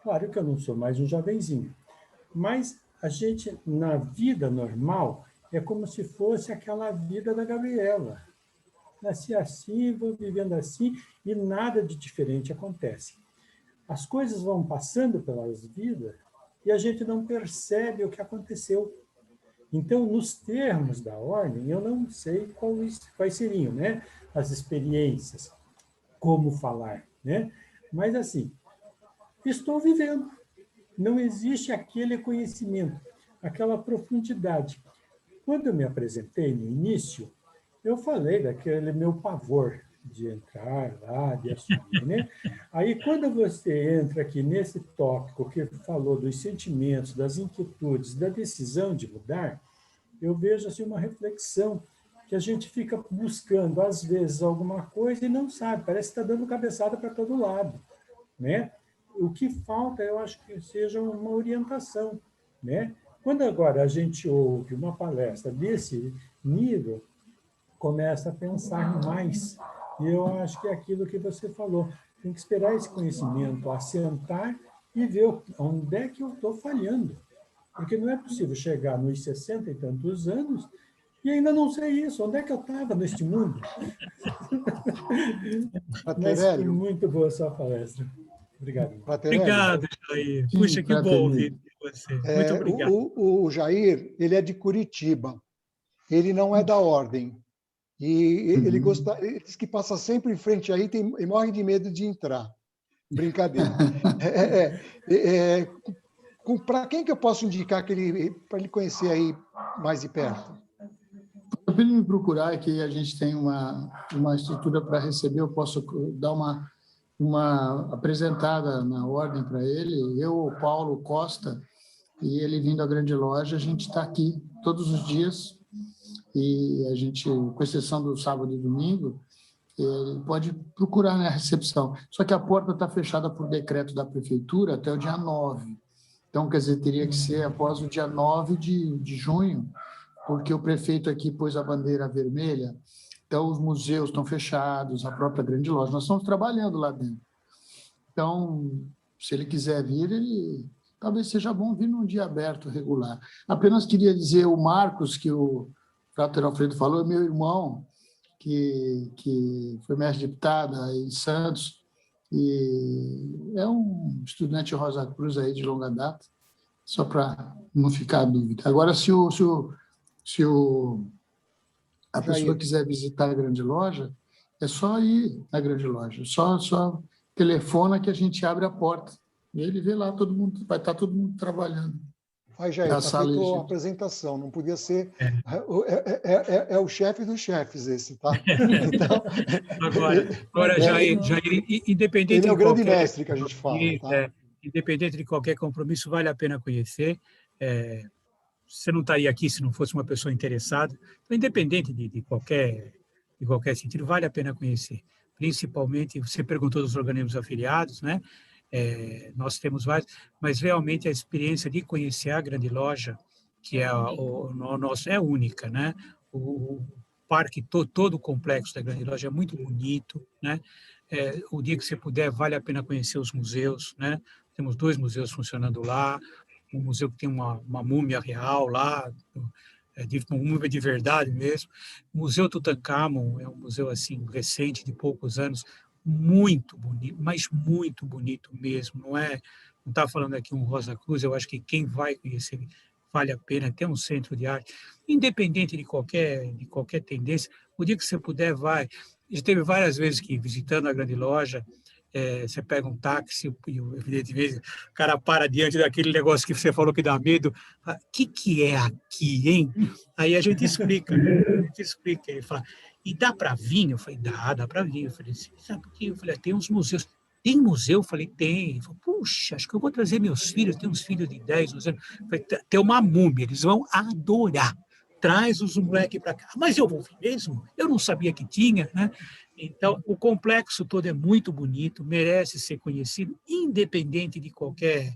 Claro que eu não sou mais um jovenzinho, mas a gente, na vida normal, é como se fosse aquela vida da Gabriela. Nasci assim, vou vivendo assim, e nada de diferente acontece. As coisas vão passando pelas vidas e a gente não percebe o que aconteceu. Então, nos termos da ordem, eu não sei quais seriam, né, as experiências, como falar, né? Mas, assim, estou vivendo. Não existe aquele conhecimento, aquela profundidade. Quando eu me apresentei no início, eu falei daquele meu pavor de entrar lá, de assumir, né? Aí, quando você entra aqui nesse tópico que falou dos sentimentos, das inquietudes, da decisão de mudar, eu vejo assim uma reflexão que a gente fica buscando, às vezes, alguma coisa e não sabe, parece que está dando cabeçada para todo lado, né? O que falta, eu acho que seja uma orientação, né? Quando agora a gente ouve uma palestra desse nível, começa a pensar mais. E eu acho que é aquilo que você falou, tem que esperar esse conhecimento assentar e ver onde é que eu estou falhando. Porque não é possível chegar nos 60 e tantos anos e ainda não sei isso. Onde é que eu estava neste mundo? Mas foi muito boa a sua palestra. Obrigado. Obrigado, Jair. Puxa, que bom ouvir você. Muito obrigado. O Jair, ele é de Curitiba. Ele não é da ordem. E ele diz que passa sempre em frente aí e morre de medo de entrar. Brincadeira. Para quem que eu posso indicar para ele conhecer aí mais de perto? Para ele me procurar, que a gente tem uma estrutura para receber, eu posso dar uma apresentada na ordem para ele. Eu, o Paulo Costa, e ele vindo à Grande Loja, a gente está aqui todos os dias, e a gente, com exceção do sábado e domingo, ele pode procurar na recepção. Só que a porta está fechada por decreto da prefeitura até o dia 9. Então, quer dizer, teria que ser após o dia 9 de junho, porque o prefeito aqui pôs a bandeira vermelha, então os museus estão fechados, a própria Grande Loja. Nós estamos trabalhando lá dentro. Então, se ele quiser vir, talvez seja bom vir num dia aberto, regular. Apenas queria dizer, o Marcos, que o Frater Alfredo falou, é meu irmão, que foi mestre de deputada em Santos, e é um estudante de Rosa Cruz aí de longa data, só para não ficar dúvida. Agora, se a pessoa quiser visitar a Grande Loja, é só ir na Grande Loja, só telefona que a gente abre a porta. E ele vê lá, vai estar todo mundo trabalhando. Vai, Jair, está feito a apresentação, não podia ser... É o chefe dos chefes esse, tá? Então, agora Jair, independente ele é o grande qualquer, mestre que a gente fala. Tá? Independente de qualquer compromisso, vale a pena conhecer. Você não estaria aqui se não fosse uma pessoa interessada. Então, independente de qualquer sentido, vale a pena conhecer. Principalmente, você perguntou dos organismos afiliados, né? Nós temos vários, mas realmente a experiência de conhecer a Grande Loja, que é nosso, é única, né? O parque, todo o complexo da Grande Loja é muito bonito, né? O dia que você puder, vale a pena conhecer os museus, né? Temos 2 museus funcionando lá, um museu que tem uma múmia real lá, uma múmia de verdade mesmo. O Museu Tutankhamon é um museu assim recente, de poucos anos, muito bonito, mas muito bonito mesmo. Não está falando aqui um Rosa Cruz, eu acho que quem vai conhecer vale a pena. Tem um centro de arte, independente de qualquer tendência. O dia que você puder, vai. Já teve várias vezes que, visitando a Grande Loja, você pega um táxi e, evidentemente, o cara para diante daquele negócio que você falou que dá medo. O que é aqui, hein? Aí a gente explica, né? Ele fala, e dá para vir? Eu falei, dá para vir. Eu falei, sabe por quê? Eu falei, tem uns museus. Tem museu? Eu falei, tem. Ele falou, puxa, acho que eu vou trazer meus filhos. Tem uns filhos de 10, 11 anos. Eu falei, tem uma múmia, eles vão adorar. Traz os moleques para cá. Mas eu vou vir mesmo? Eu não sabia que tinha, né? Então, o complexo todo é muito bonito, merece ser conhecido, independente de qualquer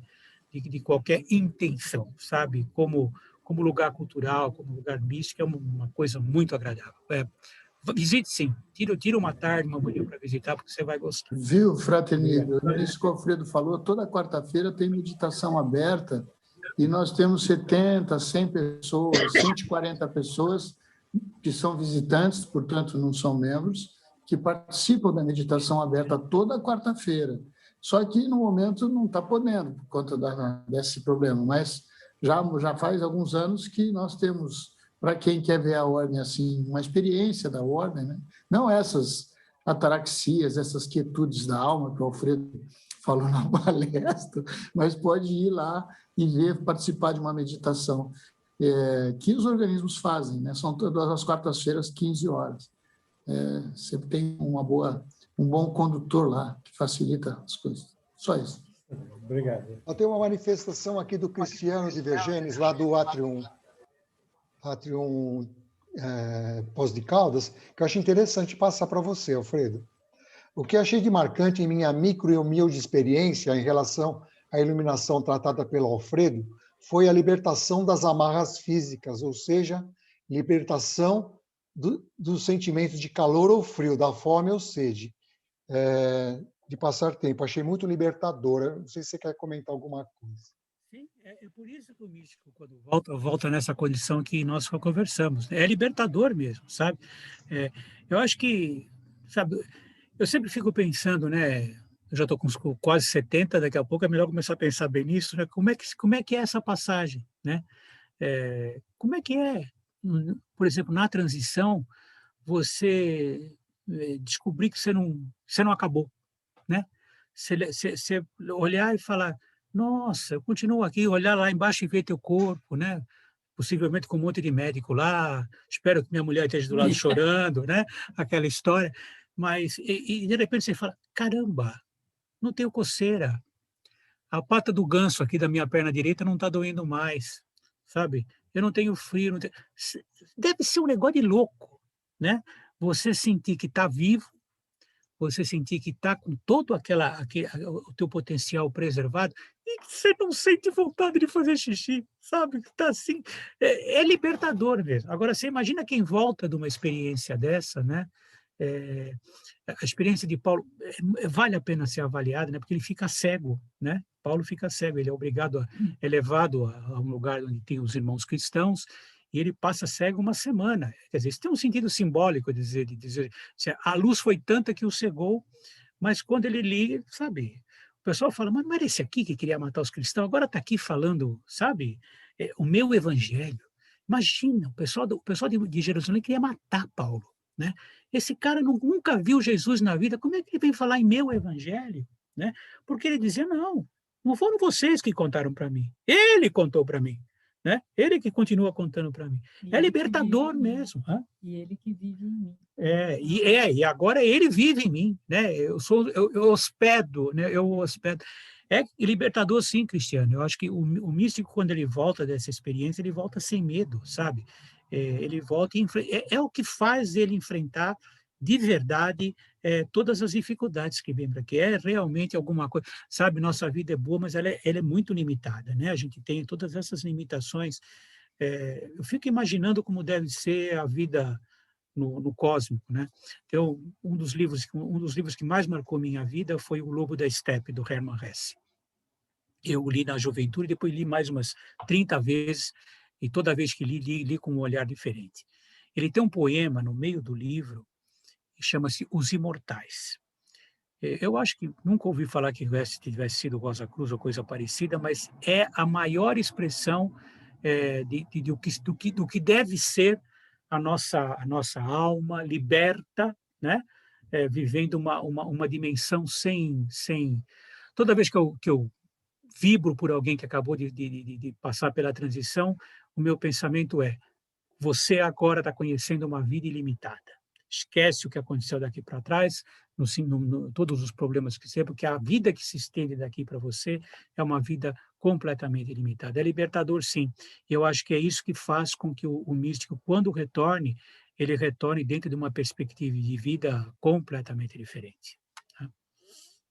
intenção, sabe? Como lugar cultural, como lugar místico, é uma coisa muito agradável. Visite sim, tira uma tarde, uma manhã para visitar, porque você vai gostar. Viu, Fraternidade? Isso que o Alfredo falou, toda quarta-feira tem meditação aberta, e nós temos 70, 100 pessoas, 140 pessoas que são visitantes, portanto não são membros, que participam da meditação aberta toda quarta-feira. Só que, no momento, não está podendo, por conta desse problema, mas já faz alguns anos que nós temos, para quem quer ver a ordem assim, uma experiência da ordem, né? Não essas ataraxias, essas quietudes da alma que o Alfredo falou na palestra, mas pode ir lá e ver, participar de uma meditação que os organismos fazem, né? São todas as quartas-feiras, 15 horas. Sempre tem um bom condutor lá que facilita as coisas. Só isso. Obrigado. Tem uma manifestação aqui do Cristiano de Vergenes, lá do Atrium Poços de Caldas, que eu acho interessante passar para você, Alfredo. O que eu achei de marcante em minha micro e humilde experiência em relação à iluminação tratada pelo Alfredo foi a libertação das amarras físicas, ou seja, libertação do sentimento de calor ou frio, da fome ou sede, de passar tempo. Achei muito libertadora. Não sei se você quer comentar alguma coisa. Sim, é por isso que o místico, quando volta nessa condição que nós conversamos, é libertador mesmo, sabe? Eu acho que, sabe, eu sempre fico pensando, né? Eu já estou com quase 70, daqui a pouco é melhor começar a pensar bem nisso, né? Como é que é essa passagem, né? Como é que é, por exemplo, na transição, você descobrir que você não acabou, né? Você olhar e falar, nossa, eu continuo aqui, olhar lá embaixo e ver teu corpo, né? Possivelmente com um monte de médico lá, espero que minha mulher esteja do lado chorando, né? Aquela história. Mas, e de repente você fala, caramba, não tenho coceira. A pata do ganso aqui da minha perna direita não está doendo mais, sabe? Eu não tenho frio. Deve ser um negócio de louco, né? Você sentir que está vivo, você sentir que está com todo o teu potencial preservado e que você não sente vontade de fazer xixi, sabe? Está assim, é libertador mesmo. Agora, você imagina quem volta de uma experiência dessa, né? A experiência de Paulo vale a pena ser avaliada, né? Porque ele fica cego, né? Paulo fica cego, ele é levado a um lugar onde tem os irmãos cristãos e ele passa cego uma semana. Quer dizer, isso tem um sentido simbólico de dizer a luz foi tanta que o cegou, mas quando ele liga, sabe? O pessoal fala, mas não era esse aqui que queria matar os cristãos, agora está aqui falando, sabe? O meu evangelho. Imagina, o pessoal de Jerusalém queria matar Paulo, né? Esse cara nunca viu Jesus na vida, como é que ele vem falar em meu evangelho, né? Porque ele dizia, não foram vocês que contaram para mim, ele contou para mim, né? Ele que continua contando para mim. É libertador mesmo. E ele que vive em mim. E agora ele vive em mim, né? Eu hospedo, né? Eu hospedo. É libertador, sim, Cristiano. Eu acho que o místico, quando ele volta dessa experiência, ele volta sem medo, sabe? Ele volta e é o que faz ele enfrentar de verdade todas as dificuldades que vêm para aqui. É realmente alguma coisa, sabe? Nossa vida é boa, mas ela é muito limitada, né? A gente tem todas essas limitações. Eu fico imaginando como deve ser a vida no cósmico, né? Então, um dos livros que mais marcou minha vida foi O Lobo da Estepe, do Hermann Hesse. Eu li na juventude, depois li mais umas 30 vezes, e toda vez que li com um olhar diferente. Ele tem um poema no meio do livro que chama-se Os Imortais. Eu acho que nunca ouvi falar que tivesse sido Rosa Cruz ou coisa parecida, mas é a maior expressão do que deve ser a nossa alma liberta, né? Vivendo uma dimensão sem... Toda vez que eu vibro por alguém que acabou de passar pela transição, o meu pensamento é: você agora está conhecendo uma vida ilimitada. Esquece o que aconteceu daqui para trás, todos os problemas que você, porque a vida que se estende daqui para você é uma vida completamente ilimitada. É libertador, sim. Eu acho que é isso que faz com que o místico, quando retorne, ele retorne dentro de uma perspectiva de vida completamente diferente.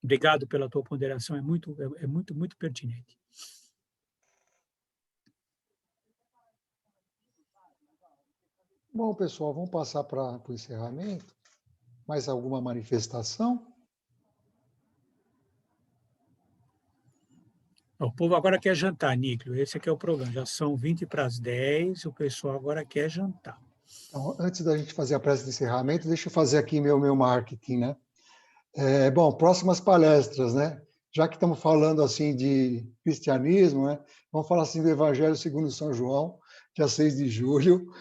Obrigado pela tua ponderação, é muito pertinente. Bom, pessoal, vamos passar para o encerramento. Mais alguma manifestação? O povo agora quer jantar, Nícleo. Esse aqui é o problema. Já são 20 para as 10, o pessoal agora quer jantar. Então, antes da gente fazer a prece de encerramento, deixa eu fazer aqui meu marketing, né? Bom, próximas palestras, né? já que estamos falando assim de cristianismo, né, vamos falar assim do Evangelho segundo São João, dia 6 de julho,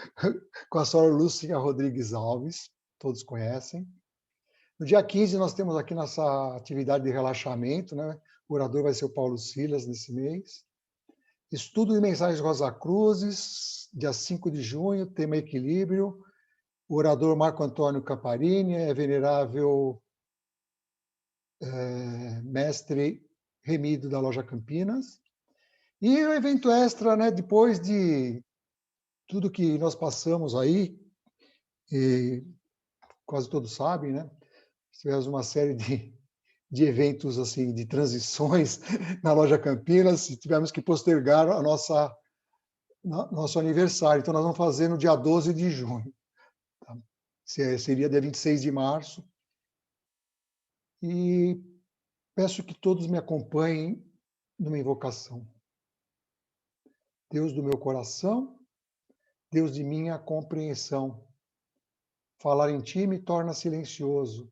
com a senhora Lúcia Rodrigues Alves, todos conhecem. No dia 15, nós temos aqui nossa atividade de relaxamento, né? O orador vai ser o Paulo Silas nesse mês. Estudo de mensagens Rosa Cruzes, dia 5 de junho, tema equilíbrio. O orador Marco Antônio Caparini, é venerável mestre Remido da Loja Campinas. E o evento extra, né, depois de tudo que nós passamos aí, e quase todos sabem, né? Tivemos uma série de eventos assim, de transições na Loja Campinas, e tivemos que postergar a nosso aniversário. Então, nós vamos fazer no dia 12 de junho. Tá? Seria dia 26 de março. E peço que todos me acompanhem numa invocação. Deus do meu coração, Deus de minha compreensão. Falar em ti me torna silencioso.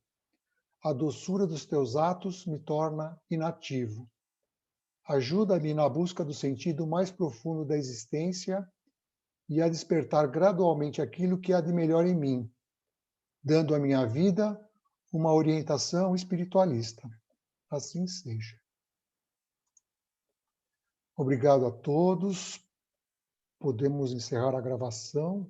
A doçura dos teus atos me torna inativo. Ajuda-me na busca do sentido mais profundo da existência e a despertar gradualmente aquilo que há de melhor em mim, dando à minha vida uma orientação espiritualista. Assim seja. Obrigado a todos. Podemos encerrar a gravação.